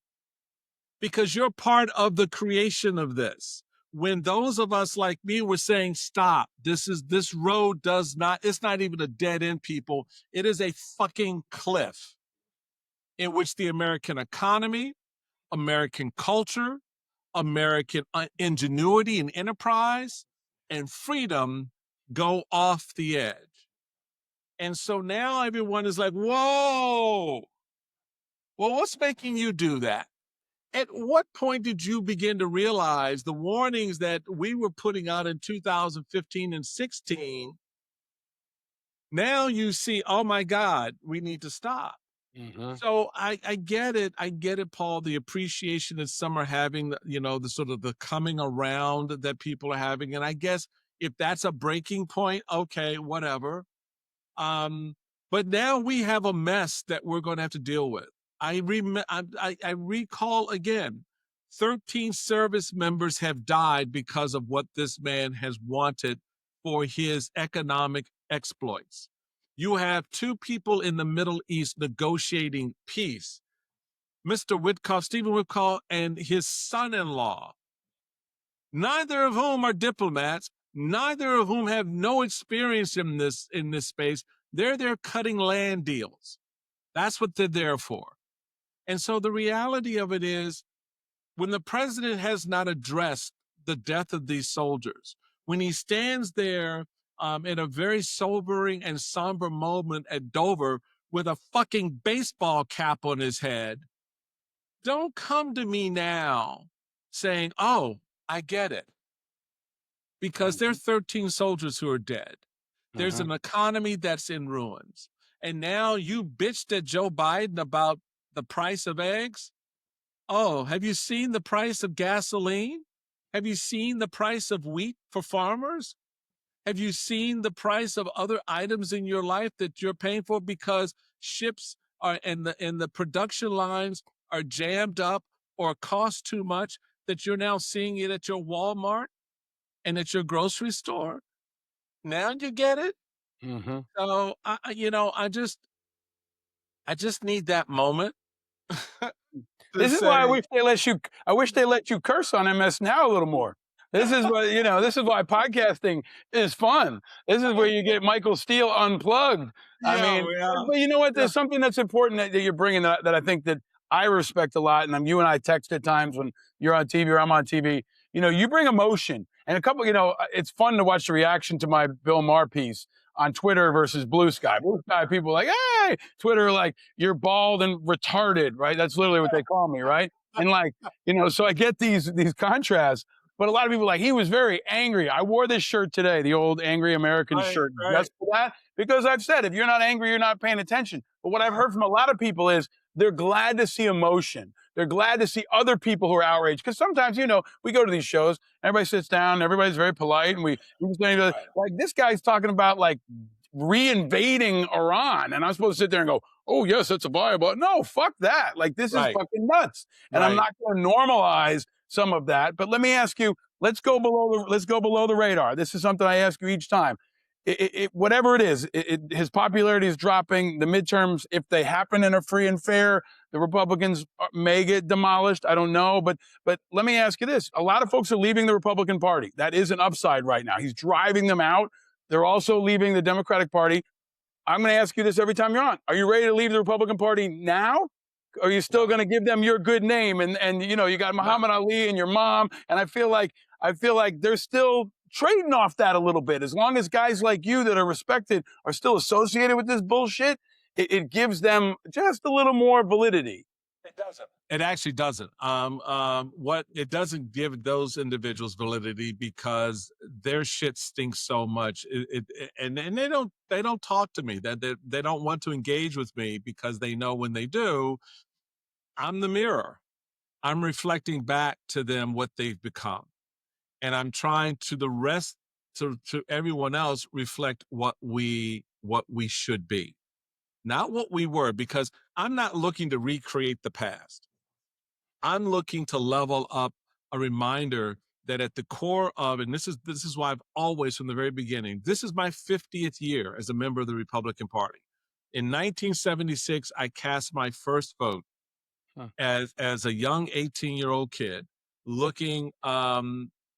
because you're part of the creation of this. When those of us like me were saying, stop, this road does not, it's not even a dead end, people. It is a fucking cliff in which the American economy, American culture, American ingenuity and enterprise and freedom go off the edge. And so now everyone is like, whoa, well, what's making you do that? At what point did you begin to realize the warnings that we were putting out in 2015 and 16? Now you see, oh my God, we need to stop. So I get it. I get it, Paul, the appreciation that some are having, the sort of the coming around that people are having. And I guess if that's a breaking point, okay, whatever. But now we have a mess that we're going to have to deal with. I recall again, 13 service members have died because of what this man has wanted for his economic exploits. You have two people in the Middle East negotiating peace. Mr. Witkoff, Stephen Witkoff, and his son-in-law, neither of whom are diplomats, neither of whom have no experience in this space. They're there cutting land deals. That's what they're there for. And so the reality of it is, when the president has not addressed the death of these soldiers, when he stands there in a very sobering and somber moment at Dover with a fucking baseball cap on his head, don't come to me now saying, oh, I get it. Because there are 13 soldiers who are dead. There's an economy that's in ruins. And now you bitched at Joe Biden about the price of eggs? Oh, have you seen the price of gasoline? Have you seen the price of wheat for farmers? Have you seen the price of other items in your life that you're paying for because ships are and the production lines are jammed up or cost too much, that you're now seeing it at your Walmart and at your grocery store? Now you get it? So I just need that moment. This is why I wish they let you curse on MS Now a little more. This is what, this is why podcasting is fun. This is where you get Michael Steele unplugged. I mean, but you know what? There's something that's important that you're bringing that I think that I respect a lot. And you and I text at times when you're on TV or I'm on TV. You bring emotion. And it's fun to watch the reaction to my Bill Maher piece on Twitter versus Blue Sky. Blue Sky people are like, hey, Twitter, like, you're bald and retarded, right? That's literally what they call me, right? And so I get these contrasts. But a lot of people are like, he was very angry. I wore this shirt today, the old angry American shirt, just for that. Because I've said, if you're not angry, you're not paying attention. But what I've heard from a lot of people is they're glad to see emotion. They're glad to see other people who are outraged. Because sometimes, we go to these shows, everybody sits down, everybody's very polite, and we say, like, this guy's talking about, like, reinvading Iran. And I'm supposed to sit there and go, oh, yes, that's a viable. No, fuck that. Like, this is fucking nuts. And I'm not going to normalize some of that. But let me ask you, let's go below the radar. This is something I ask you each time. Whatever it is, his popularity is dropping. The midterms, if they happen and are free and fair, the Republicans may get demolished. I don't know. But let me ask you this. A lot of folks are leaving the Republican Party. That is an upside right now. He's driving them out. They're also leaving the Democratic Party. I'm going to ask you this every time you're on. Are you ready to leave the Republican Party now? Or are you still going to give them your good name? And you got Muhammad Ali and your mom. And I feel like they're still trading off that a little bit. As long as guys like you that are respected are still associated with this bullshit, it gives them just a little more validity. It doesn't. It actually doesn't. What it doesn't give those individuals validity because their shit stinks so much. And they don't talk to me. They don't want to engage with me because they know when they do, I'm the mirror. I'm reflecting back to them what they've become. And I'm trying to to everyone else reflect what we should be, not what we were, because I'm not looking to recreate the past. I'm looking to level up a reminder that at the core of, and this is why I've always, from the very beginning, this is my 50th year as a member of the Republican Party. In 1976, I cast my first vote as a young 18-year-old kid, looking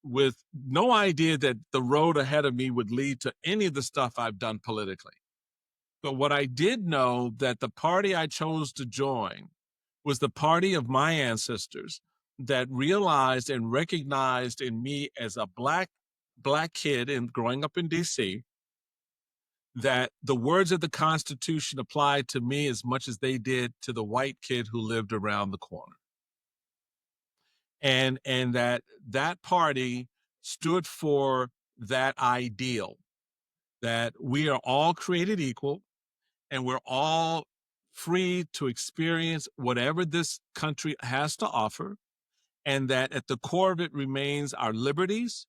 with no idea that the road ahead of me would lead to any of the stuff I've done politically. But what I did know, that the party I chose to join was the party of my ancestors that realized and recognized in me as a black kid and growing up in DC, that the words of the Constitution applied to me as much as they did to the white kid who lived around the corner. And that party stood for that ideal, that we are all created equal and we're all free to experience whatever this country has to offer, and that at the core of it remains our liberties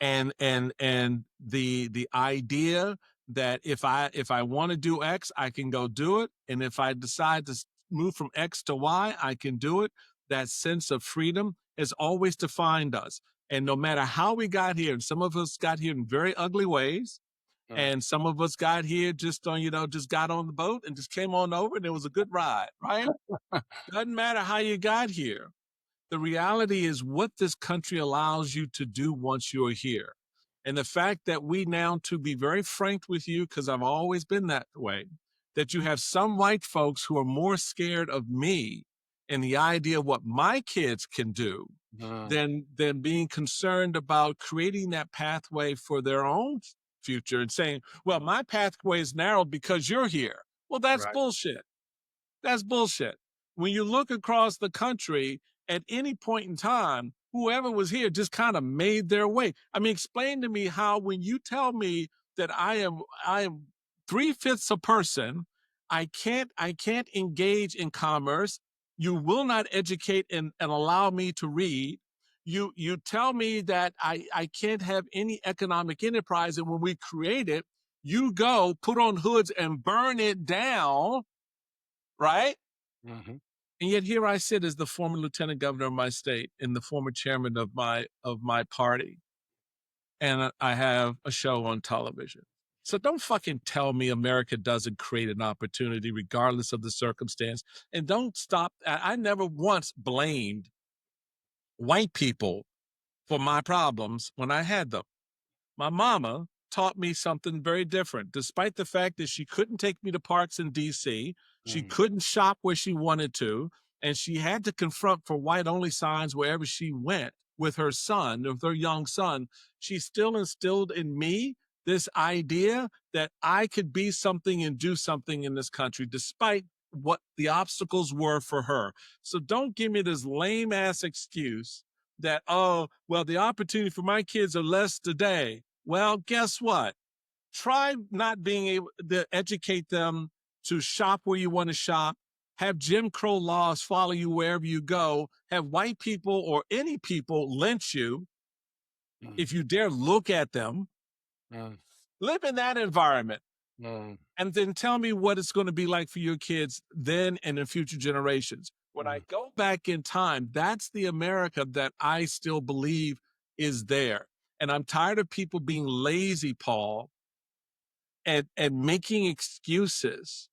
and the idea that if I want to do X, I can go do it, and if I decide to move from X to Y, I can do it. That sense of freedom has always defined us, and no matter how we got here, and some of us got here in very ugly ways, and some of us got here just just got on the boat and just came on over, and it was a good ride, right? Doesn't matter how you got here. The reality is what this country allows you to do once you're here. And the fact that we now, to be very frank with you, because I've always been that way, that you have some white folks who are more scared of me and the idea of what my kids can do than being concerned about creating that pathway for their own future and saying, well, my pathway is narrowed because you're here. Well, that's bullshit. That's bullshit. When you look across the country, at any point in time, whoever was here just kind of made their way. I mean, explain to me how, when you tell me that I am 3/5 a person, I can't engage in commerce. You will not educate and allow me to read. You tell me that I can't have any economic enterprise, and when we create it, you go put on hoods and burn it down, right? Mm-hmm. And yet here I sit as the former lieutenant governor of my state and the former chairman of my party. And I have a show on television. So don't fucking tell me America doesn't create an opportunity regardless of the circumstance. And don't stop. I never once blamed white people for my problems when I had them. My mama taught me something very different. Despite the fact that she couldn't take me to parks in DC, she couldn't shop where she wanted to, and she had to confront for white-only signs wherever she went with her son, with her young son, she still instilled in me this idea that I could be something and do something in this country, despite what the obstacles were for her. So don't give me this lame-ass excuse that, oh, well, the opportunity for my kids are less today. Well, guess what? Try not being able to educate them to shop where you want to shop, have Jim Crow laws follow you wherever you go, have white people or any people lynch you if you dare look at them. Live in that environment. And then tell me what it's going to be like for your kids then and in future generations. When I go back in time, that's the America that I still believe is there. And I'm tired of people being lazy, Paul, and making excuses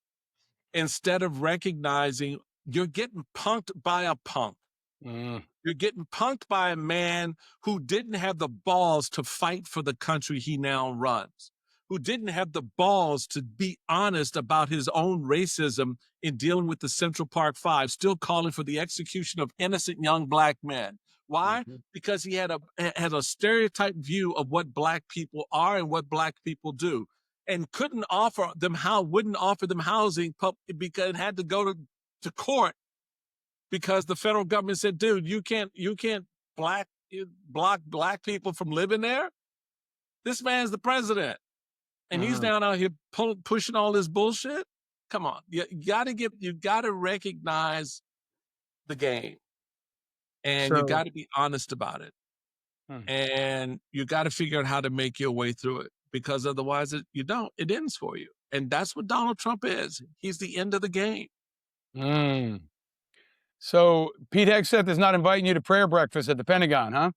instead of recognizing you're getting punked by a punk. You're getting punked by a man who didn't have the balls to fight for the country he now runs, who didn't have the balls to be honest about his own racism in dealing with the Central Park Five, still calling for the execution of innocent young black men. Why? Because he had a stereotyped view of what black people are and what black people do, and wouldn't offer them housing because it had to go to court because the federal government said, dude, you can't block black people from living there. This man's the president. And he's down out here pushing all this bullshit. Come on. You gotta recognize the game. And you gotta be honest about it. and you got to figure out how to make your way through it, because otherwise it ends for you. And that's what Donald Trump is. He's the end of the game. So Pete Hegseth is not inviting you to prayer breakfast at the Pentagon, huh?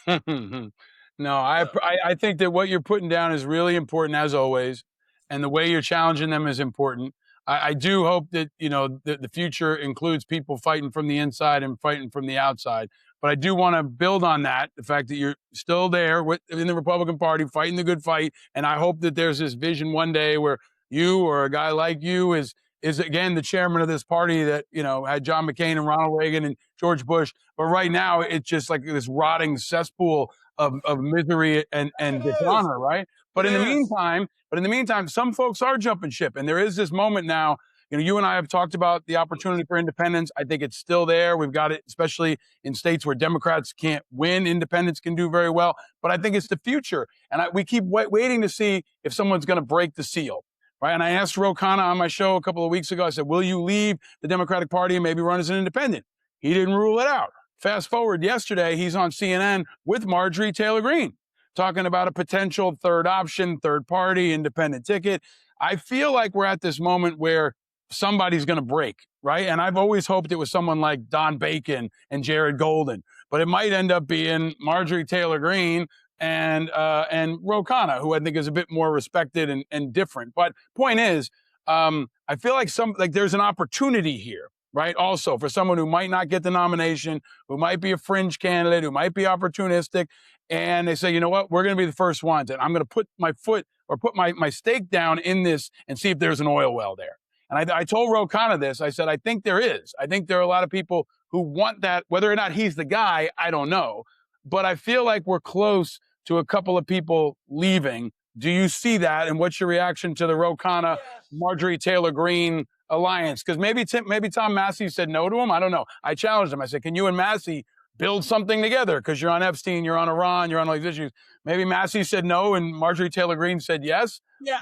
No. No, I think that what you're putting down is really important, as always, and the way you're challenging them is important. I do hope that, you know, the future includes people fighting from the inside and fighting from the outside. But I do want to build on that, the fact that you're still there in the Republican Party, fighting the good fight. And I hope that there's this vision one day where you or a guy like you is again the chairman of this party that, you know, had John McCain and Ronald Reagan and George Bush. But right now, it's just like this rotting cesspool of misery and dishonor, right? But in the meantime, some folks are jumping ship, and there is this moment now. You know, you and I have talked about the opportunity for independence. I think it's still there. We've got it, especially in states where Democrats can't win. Independents can do very well, but I think it's the future, and we keep waiting to see if someone's going to break the seal. Right. And I asked Ro Khanna on my show a couple of weeks ago, I said, will you leave the Democratic Party and maybe run as an independent? He didn't rule it out. Fast forward yesterday, he's on CNN with Marjorie Taylor Greene talking about a potential third option, third party, independent ticket. I feel like we're at this moment where somebody's going to break. Right. And I've always hoped it was someone like Don Bacon and Jared Golden, but it might end up being Marjorie Taylor Greene and Ro Khanna, who I think is a bit more respected and different. But point is, I feel like there's an opportunity here, right? Also for someone who might not get the nomination, who might be a fringe candidate, who might be opportunistic, and they say, you know what, we're going to be the first ones, and I'm going to put my foot or put my stake down in this and see if there's an oil well there. And I told Ro Khanna this. I said, I think there is. I think there are a lot of people who want that. Whether or not he's the guy, I don't know. But I feel like we're close to a couple of people leaving. Do you see that? And what's your reaction to the Ro Khanna, Marjorie Taylor Greene alliance? Because maybe Tom Massey said no to him. I don't know. I challenged him. I said, can you and Massey build something together? Because you're on Epstein, you're on Iran, you're on all these issues. Maybe Massey said no and Marjorie Taylor Greene said yes. Yeah,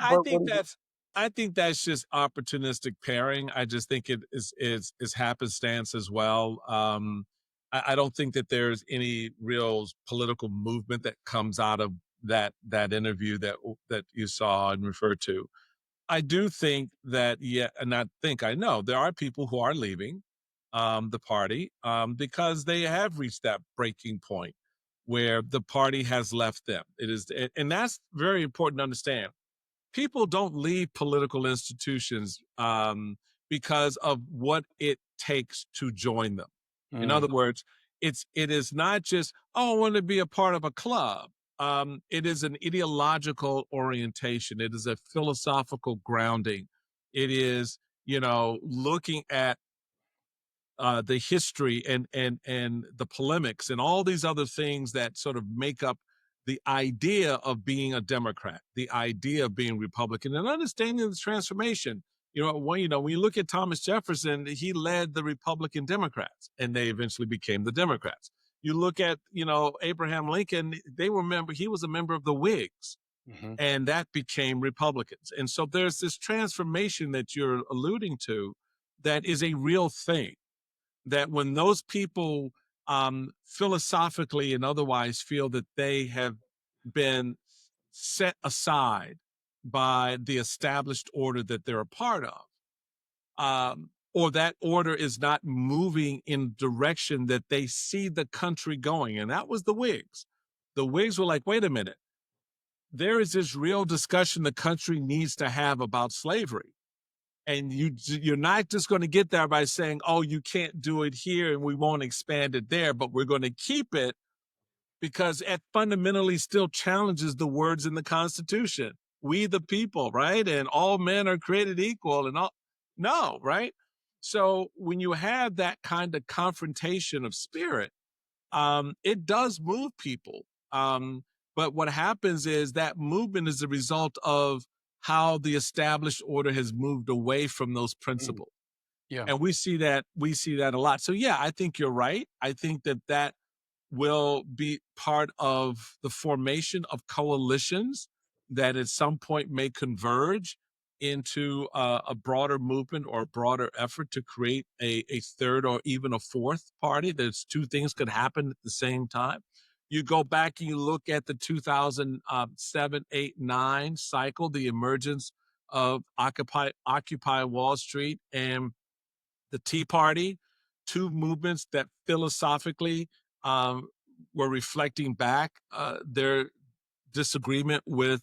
I think that's just opportunistic pairing. I just think it is happenstance as well. I don't think that there's any real political movement that comes out of that interview that you saw and referred to. I do think that, I know there are people who are leaving the party because they have reached that breaking point where the party has left them. And that's very important to understand. People don't leave political institutions because of what it takes to join them. In other words, it is not just, I want to be a part of a club. It is an ideological orientation. It is a philosophical grounding. It is, looking at the history and the polemics and all these other things that sort of make up the idea of being a Democrat, the idea of being Republican, and understanding the transformation. When you look at Thomas Jefferson, he led the Republican Democrats, and they eventually became the Democrats. You look at, Abraham Lincoln, he was a member of the Whigs, and that became Republicans. And so there's this transformation that you're alluding to that is a real thing, that when those people philosophically and otherwise feel that they have been set aside by the established order that they're a part of, or that order is not moving in direction that they see the country going. And that was the Whigs. The Whigs were like, wait a minute, there is this real discussion the country needs to have about slavery. And you're not just going to get there by saying, oh, you can't do it here and we won't expand it there, but we're going to keep it because it fundamentally still challenges the words in the Constitution. We the people, right? And all men are created equal and all. No, right? So when you have that kind of confrontation of spirit, it does move people. But what happens is that movement is a result of how the established order has moved away from those principles. Yeah. And we see that a lot. So yeah, I think you're right. I think that will be part of the formation of coalitions that at some point may converge. into a broader movement or a broader effort to create a third or even a fourth party. There's two things could happen at the same time. You go back and you look at the 2007, 8, 9 cycle, the emergence of Occupy Wall Street and the Tea Party, two movements that philosophically were reflecting back their disagreement with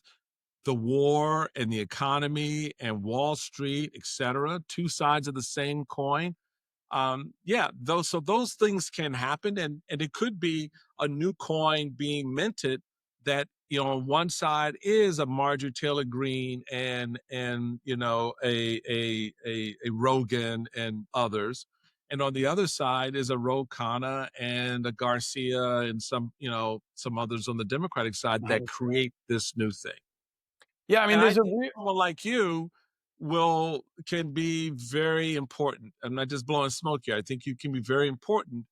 the war and the economy and Wall Street, et cetera, two sides of the same coin. Those things can happen, and it could be a new coin being minted that, on one side is a Marjorie Taylor Greene and a Rogan and others, and on the other side is a Khanna and a Garcia and some others on the Democratic side that create this new thing. Yeah, I mean, And there's I think someone like you can be very important. I'm not just blowing smoke here. I think you can be very important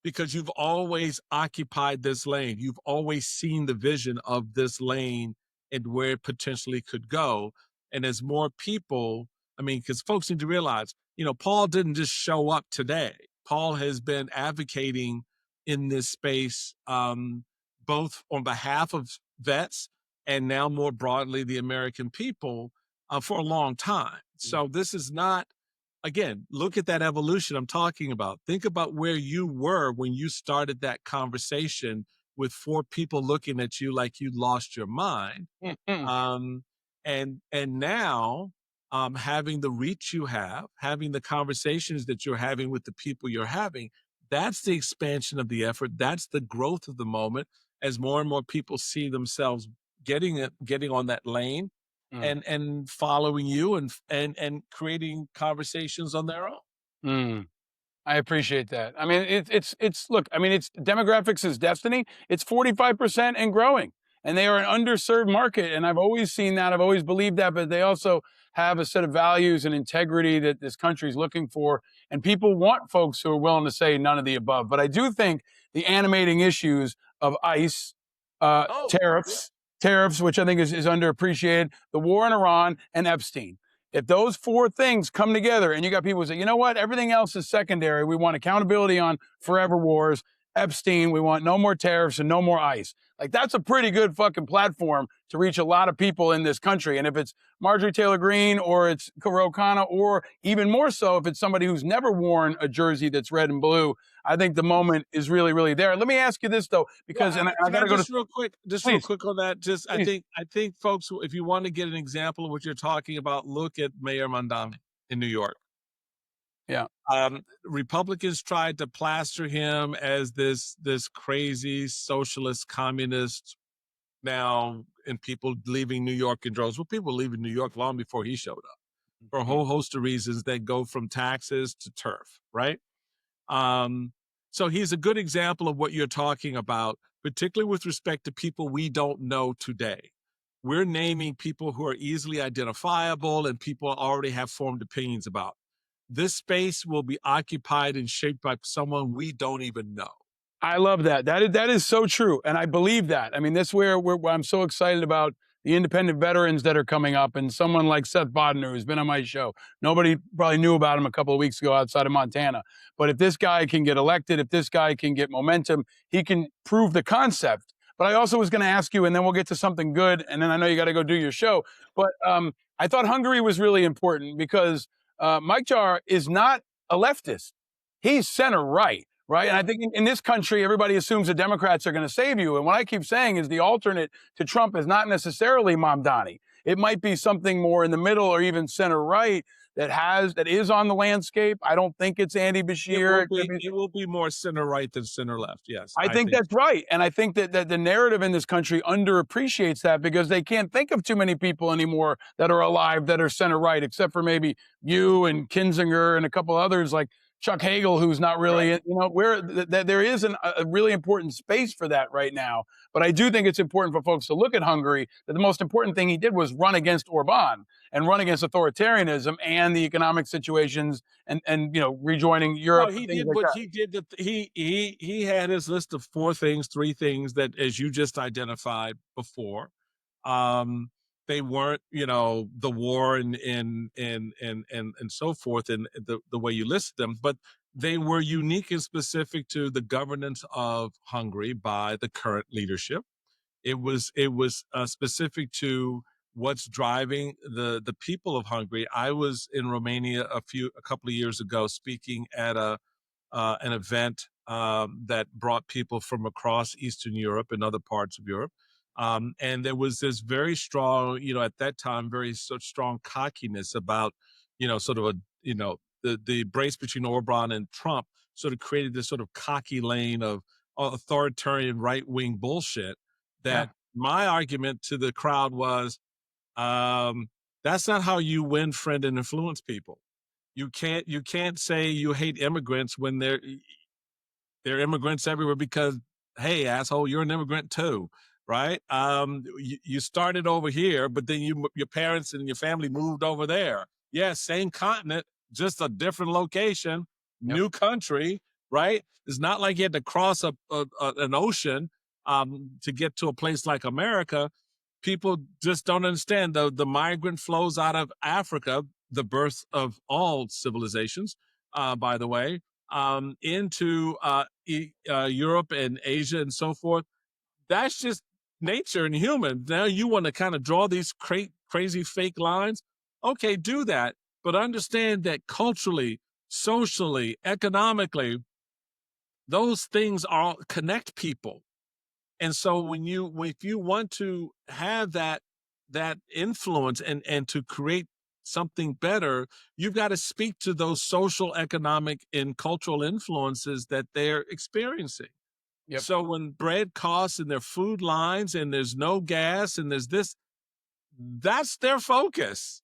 because you've always occupied this lane. You've always seen the vision of this lane and where it potentially could go. And as more people, because folks need to realize, Paul didn't just show up today. Paul has been advocating in this space, both on behalf of vets and now more broadly the American people for a long time. So this is not, again, look at that evolution I'm talking about. Think about where you were when you started that conversation with 4 people looking at you like you lost your mind. And now having the reach you have, having the conversations that you're having with the people you're having, that's the expansion of the effort. That's the growth of the moment as more and more people see themselves getting on that lane and following you and creating conversations on their own. I appreciate that. I mean, look, it's demographics is destiny. It's 45% and growing, and they are an underserved market. And I've always seen that. I've always believed that, but they also have a set of values and integrity that this country is looking for. And people want folks who are willing to say none of the above. But I do think the animating issues of ICE, tariffs, which I think is underappreciated, the war in Iran, and Epstein. If those 4 things come together and you got people who say, you know what, everything else is secondary. We want accountability on forever wars, Epstein, we want no more tariffs and no more ICE. Like, that's a pretty good fucking platform to reach a lot of people in this country. And if it's Marjorie Taylor Greene or it's Khanna, or even more so if it's somebody who's never worn a jersey that's red and blue, I think the moment is really, really there. Let me ask you this though, because I got to go real quick on that. I think folks, if you want to get an example of what you're talking about, look at Mayor Mondani in New York. Yeah. Republicans tried to plaster him as this crazy socialist communist now, and people leaving New York in droves. Well, people were leaving New York long before he showed up for a whole host of reasons that go from taxes to turf, right? So he's a good example of what you're talking about, particularly with respect to people we don't know today. We're naming people who are easily identifiable and people already have formed opinions about. This space will be occupied and shaped by someone we don't even know. I love that. That is so true. And I believe that. I mean, that's where I'm so excited about the independent veterans that are coming up, and someone like Seth Bodner, who's been on my show. Nobody probably knew about him a couple of weeks ago outside of Montana. But if this guy can get elected, if this guy can get momentum, he can prove the concept. But I also was going to ask you, and then we'll get to something good, and then I know you got to go do your show. But I thought Hungary was really important because Mike Jar is not a leftist. He's center right. Right. And I think in this country, everybody assumes the Democrats are going to save you. And what I keep saying is the alternate to Trump is not necessarily Mamdani. It might be something more in the middle or even center right that is on the landscape. I don't think it's Andy Bashir. It will be more center right than center left. Yes. I think that's right. And I think that the narrative in this country underappreciates that because they can't think of too many people anymore that are alive that are center right, except for maybe you and Kinzinger and a couple others like Chuck Hagel, who's not really, where there is a really important space for that right now. But I do think it's important for folks to look at Hungary, that the most important thing he did was run against Orban and run against authoritarianism and the economic situations and rejoining Europe. No, he had his list of 3 things that, as you just identified before. they weren't, the war and so forth, and the way you listed them, but they were unique and specific to the governance of Hungary by the current leadership. It was specific to what's driving the people of Hungary. I was in Romania a couple of years ago speaking at an event that brought people from across Eastern Europe and other parts of Europe. And there was this very strong, at that time, very strong cockiness about, sort of the brace between Orban and Trump sort of created this sort of cocky lane of authoritarian right wing bullshit. That my argument to the crowd was, that's not how you win, friend, and influence people. You can't say you hate immigrants when they're immigrants everywhere, because, hey, asshole, you're an immigrant too, right? You started over here, but then your parents and your family moved over there. Yeah, same continent, just a different location, new country, right? It's not like you had to cross an ocean to get to a place like America. People just don't understand the migrant flows out of Africa, the birth of all civilizations, by the way, into Europe and Asia and so forth. That's just nature and human. Now you want to kind of draw these crazy fake lines. Okay, do that. But understand that culturally, socially, economically, those things all connect people. And so if you want to have that influence and to create something better, you've got to speak to those social, economic, and cultural influences that they're experiencing. Yep. So when bread costs and their food lines and there's no gas and there's this, that's their focus.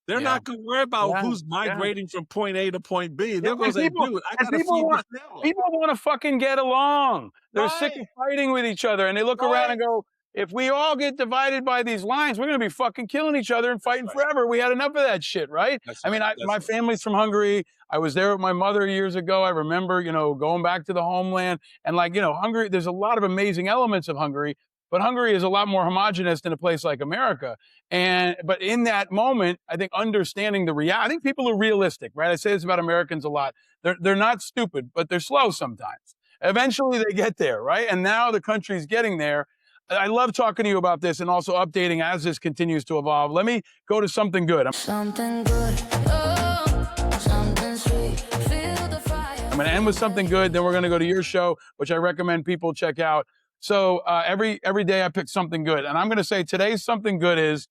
They're not going to worry about who's migrating from point A to point B. They're going to say, dude, I got to feed this family. People want to fucking get along. They're sick of fighting with each other. And they look around and go, if we all get divided by these lines, we're going to be fucking killing each other and fighting forever. We had enough of that shit, right? My family's from Hungary. I was there with my mother years ago. I remember, going back to the homeland. And Hungary, there's a lot of amazing elements of Hungary, but Hungary is a lot more homogenous than a place like America. But in that moment, I think understanding the reality, I think people are realistic, right? I say this about Americans a lot. They're not stupid, but they're slow sometimes. Eventually they get there, right? And now the country's getting there. I love talking to you about this and also updating as this continues to evolve. Let me go to something good. Something good. Oh, something sweet. Feel the fire. I'm going to end with something good. Then we're going to go to your show, which I recommend people check out. So every day I pick something good. And I'm going to say today's something good is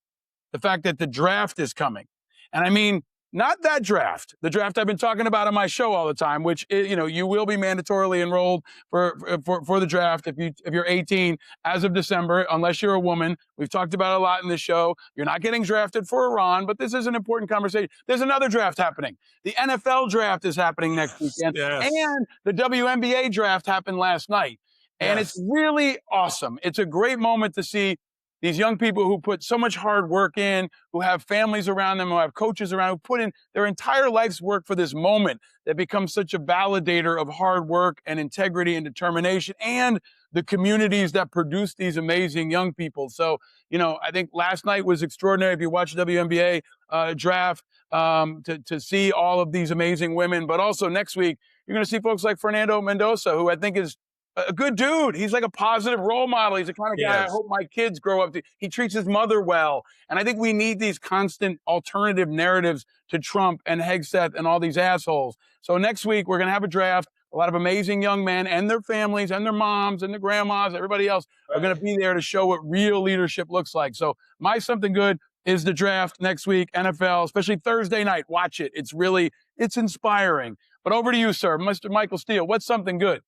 the fact that the draft is coming. And I mean, not that draft, the draft I've been talking about on my show all the time, which is, you will be mandatorily enrolled for the draft if you're 18 as of December, unless you're a woman. We've talked about it a lot in this show. You're not getting drafted for Iran, but this is an important conversation. There's another draft happening. The NFL draft is happening next weekend, and the WNBA draft happened last night. And it's really awesome. It's a great moment to see these young people who put so much hard work in, who have families around them, who have coaches around, who put in their entire life's work for this moment that becomes such a validator of hard work and integrity and determination and the communities that produce these amazing young people. So, I think last night was extraordinary. If you watch the WNBA draft, to see all of these amazing women, but also next week, you're going to see folks like Fernando Mendoza, who I think is a good dude. He's like a positive role model. He's the kind of guy I hope my kids grow up to. He treats his mother well. And I think we need these constant alternative narratives to Trump and Hegseth and all these assholes. So next week, we're going to have a draft. A lot of amazing young men and their families and their moms and their grandmas, everybody else are going to be there to show what real leadership looks like. So my something good is the draft next week, NFL, especially Thursday night. Watch it. It's inspiring. But over to you, sir, Mr. Michael Steele. What's something good?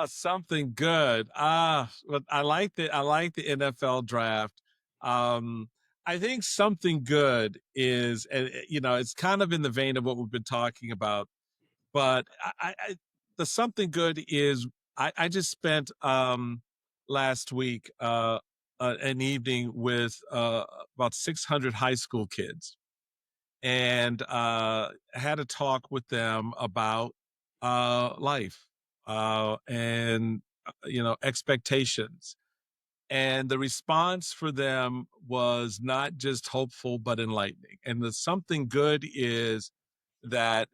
Something good. But I like the NFL draft. I think something good is, it's kind of in the vein of what we've been talking about. But the something good is I just spent last week an evening with about 600 high school kids, and had a talk with them about life. And expectations, And the response for them was not just hopeful, but enlightening. And the something good is that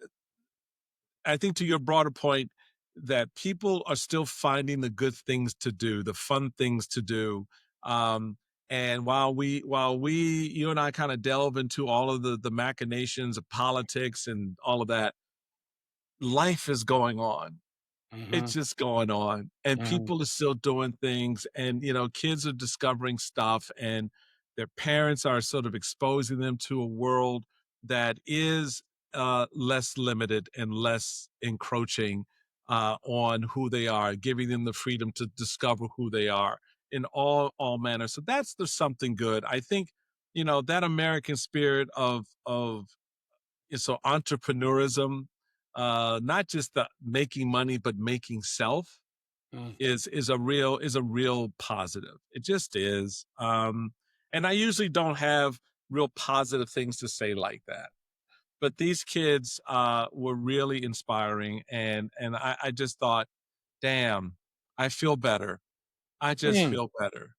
I think, to your broader point, that people are still finding the good things to do, the fun things to do. And while you and I kind of delve into all of the machinations of politics and all of that, life is going on. Mm-hmm. It's just going on, and Mm-hmm. people are still doing things, and kids are discovering stuff, and their parents are sort of exposing them to a world that is less limited and less encroaching on who they are, giving them the freedom to discover who they are in all manners. So that's the something good. I think that American spirit of so entrepreneurism, not just the making money but making self, Mm. is a real positive. It just is. And I usually don't have real positive things to say like that, but these kids were really inspiring, and I just thought, damn, I feel better. I just Mm. feel better.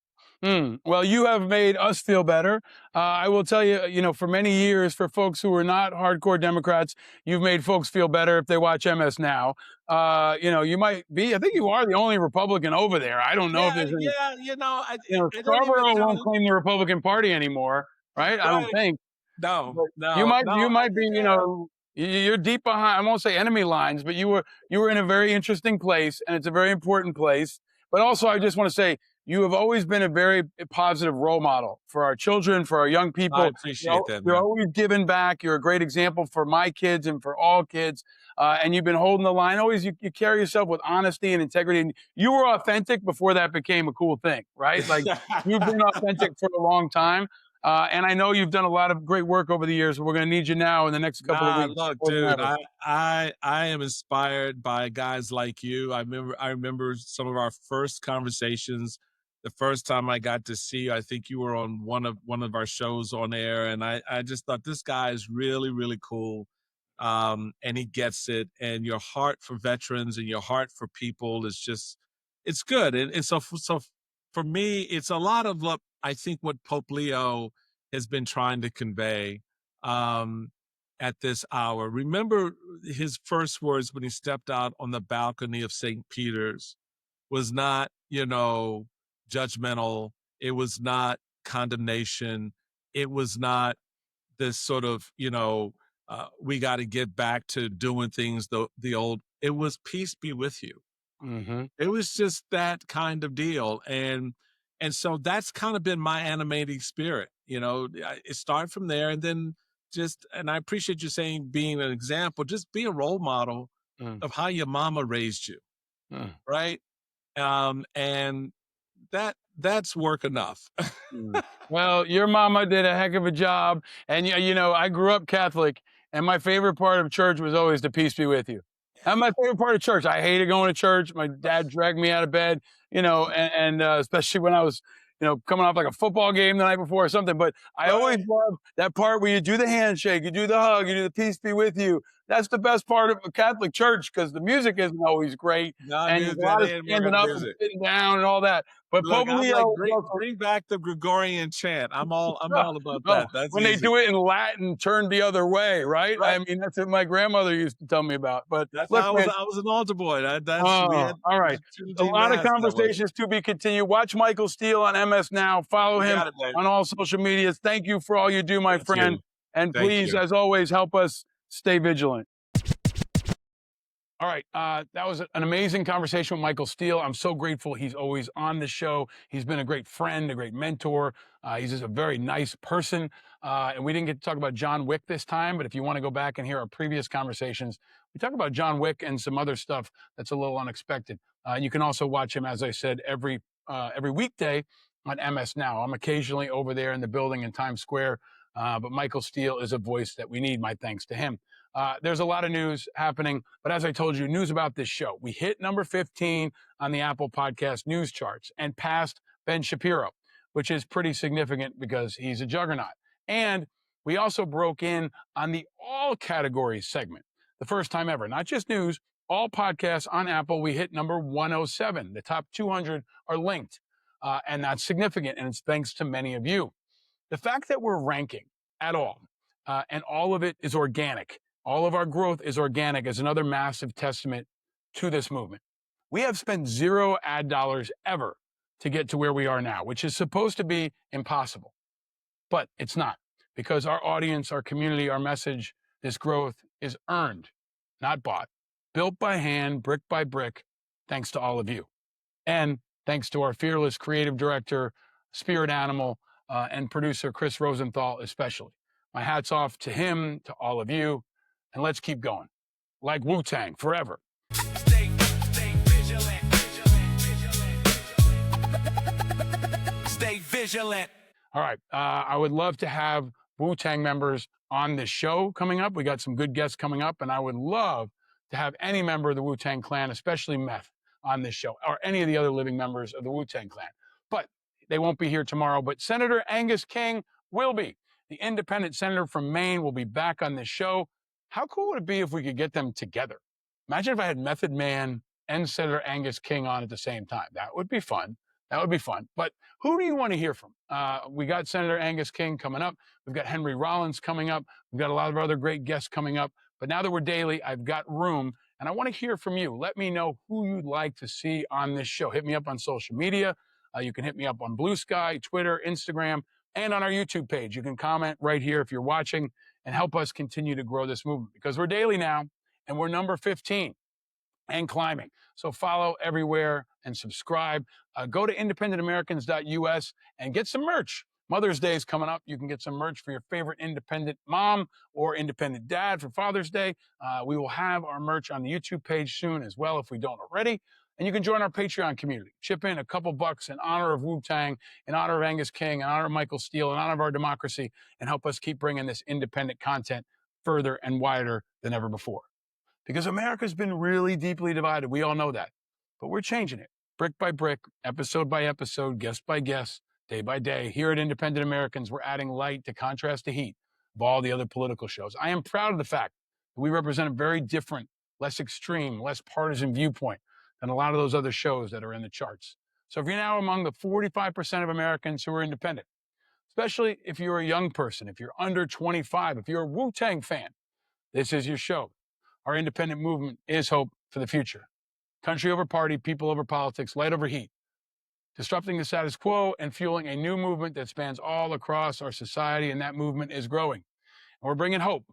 Well, you have made us feel better. I will tell you, for many years, for folks who are not hardcore Democrats, you've made folks feel better if they watch MS Now. You might be, I think you are the only Republican over there. I don't know if Yeah, there's any, yeah. I don't even Scarborough won't know. claim the Republican Party anymore, right? I don't Right. think. No, But you no, might, no. you I might be, think I have. you're deep behind. I won't say enemy lines, but you were in a very interesting place, and it's a very important place. But also, I just want to say, you have always been a very positive role model for our children, for our young I people. appreciate that, You're man. always giving back. You're a great example for my kids and for all kids. And you've been holding the line. Always, you carry yourself with honesty and integrity. And you were authentic before that became a cool thing, right? Like you've been authentic for a long time. And I know you've done a lot of great work over the years. We're going to need you now in the next couple of Nah, weeks look, more than dude, ever. I am inspired by guys like you. I remember some of our first conversations. The first time I got to see you, I think you were on one of our shows on air, and I just thought this guy is really, really cool. And he gets it. And your heart for veterans and your heart for people is just, it's good. And so for me, it's a lot of what I think what Pope Leo has been trying to convey. Um, at this hour. Remember his first words when he stepped out on the balcony of St. Peter's was not, judgmental. It was not condemnation. It was not this sort of, we got to get back to doing things the old. It was peace be with you. Mm-hmm. It was just that kind of deal. And so that's kind of been my animating spirit. It started from there, and then and I appreciate you saying being an example, just be a role model Mm. of how your mama raised you, Mm. right? And that's work enough. Mm. Well, your mama did a heck of a job. And, I grew up Catholic, and my favorite part of church was always the peace be with you. That's my favorite part of church. I hated going to church. My dad dragged me out of bed, and especially when I was, coming off like a football game the night before or something. But I always Right. loved that part where you do the handshake, you do the hug, you do the peace be with you. That's the best part of a Catholic church because the music isn't always great. No, And there's dude, a that lot of ain't working standing up and music. sitting down and all that. But Look, Pope I'm Leo like, was also bring back the Gregorian chant. I'm all about well, that. That's when they easy. do it in Latin, turned the other way, right? Right. I mean, that's what my grandmother used to tell me about. But That's look, how man, I was an altar boy. We oh, had all right. A Trinity lot of Mass that way. conversations to be continued. Watch Michael Steele on MS Now. Follow You him got it, man. on all social medias. Thank you for all you do, my Thank friend. you. And Thank please, you. as always, help us stay vigilant. All right. That was an amazing conversation with Michael Steele. I'm so grateful he's always on the show. He's been a great friend, a great mentor. He's just a very nice person. And we didn't get to talk about John Wick this time, but if you want to go back and hear our previous conversations, we talk about John Wick and some other stuff that's a little unexpected. You can also watch him, as I said, every weekday on MS Now. I'm occasionally over there in the building in Times Square, but Michael Steele is a voice that we need. My thanks to him. There's a lot of news happening, but as I told you, news about this show. We hit number 15 on the Apple Podcast news charts and passed Ben Shapiro, which is pretty significant because he's a juggernaut. And we also broke in on the all categories segment, the first time ever, not just news, all podcasts on Apple. We hit number 107. The top 200 are linked. and that's significant, and it's thanks to many of you. The fact that we're ranking at all, and all of it is organic, all of our growth is organic, is another massive testament to this movement. We have spent 0 ad dollars ever to get to where we are now, which is supposed to be impossible. But it's not, because our audience, our community, our message, this growth is earned, not bought, built by hand, brick by brick, thanks to all of you. And thanks to our fearless creative director, spirit animal, and producer, Chris Rosenthal, especially. My hat's off to him, to all of you, and let's keep going. Like Wu-Tang, forever. Stay vigilant. Stay vigilant. All right, I would love to have Wu-Tang members on this show coming up. We got some good guests coming up, and I would love to have any member of the Wu-Tang Clan, especially Meth, on this show, or any of the other living members of the Wu-Tang Clan. But they won't be here tomorrow, but Senator Angus King will be. The independent senator from Maine will be back on this show. How cool would it be if we could get them together? Imagine if I had Method Man and Senator Angus King on at the same time. That would be fun. That would be fun. But who do you want to hear from? We got Senator Angus King coming up. We've got Henry Rollins coming up. We've got a lot of other great guests coming up. But now that we're daily, I've got room, and I want to hear from you. Let me know who you'd like to see on this show. Hit me up on social media. You can hit me up on Blue Sky, Twitter, Instagram, and on our YouTube page. You can comment right here if you're watching and help us continue to grow this movement, because we're daily now, and we're number 15 and climbing. So follow everywhere and subscribe. Go to independentamericans.us and get some merch. Mother's Day is coming up. You can get some merch for your favorite independent mom or independent dad for Father's Day. We will have our merch on the YouTube page soon as well, if we don't already. And you can join our Patreon community. Chip in a couple bucks in honor of Wu-Tang, in honor of Angus King, in honor of Michael Steele, in honor of our democracy, and help us keep bringing this independent content further and wider than ever before. Because America's been really deeply divided. We all know that. But we're changing it, brick by brick, episode by episode, guest by guest, day by day. Here at Independent Americans, we're adding light to contrast to heat of all the other political shows. I am proud of the fact that we represent a very different, less extreme, less partisan viewpoint than a lot of those other shows that are in the charts. So if you're now among the 45% of Americans who are independent, especially if you're a young person, if you're under 25, if you're a Wu-Tang fan, this is your show. Our independent movement is hope for the future. Country over party, people over politics, light over heat. Disrupting the status quo and fueling a new movement that spans all across our society, and that movement is growing. And we're bringing hope.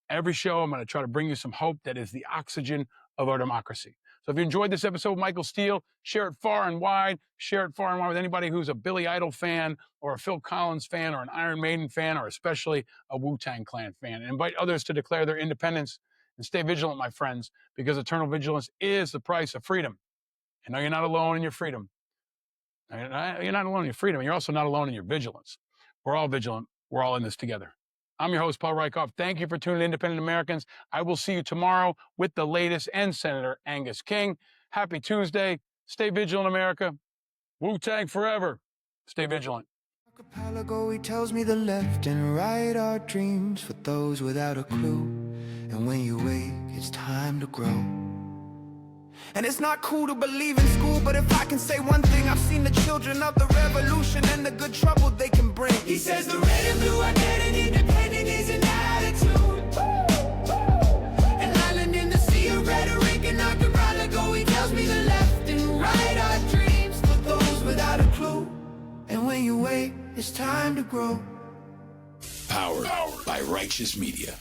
Every show, I'm going to try to bring you some hope that is the oxygen of our democracy. So if you enjoyed this episode with Michael Steele, share it far and wide. Share it far and wide with anybody who's a Billy Idol fan or a Phil Collins fan or an Iron Maiden fan or especially a Wu-Tang Clan fan. And invite others to declare their independence. And stay vigilant, my friends, because eternal vigilance is the price of freedom. And no, you're not alone in your freedom. You're not alone in your freedom. You're also not alone in your vigilance. We're all vigilant. We're all in this together. I'm your host, Paul Rieckhoff. Thank you for tuning in, Independent Americans. I will see you tomorrow with the latest and Senator Angus King. Happy Tuesday. Stay vigilant, America. Wu-Tang forever. Stay vigilant. Archipelago, he tells me the left and right are dreams for those without a clue. And when you wake, it's time to grow. And it's not cool to believe in school, but if I can say one thing, I've seen the children of the revolution and the good trouble they can bring. He says the red and blue are dead and independent is an attitude. An island in the sea of rhetoric and archipelago, he tells me the left and right are dreams for those without a clue. And when you wake, it's time to grow. Powered by Righteous Media.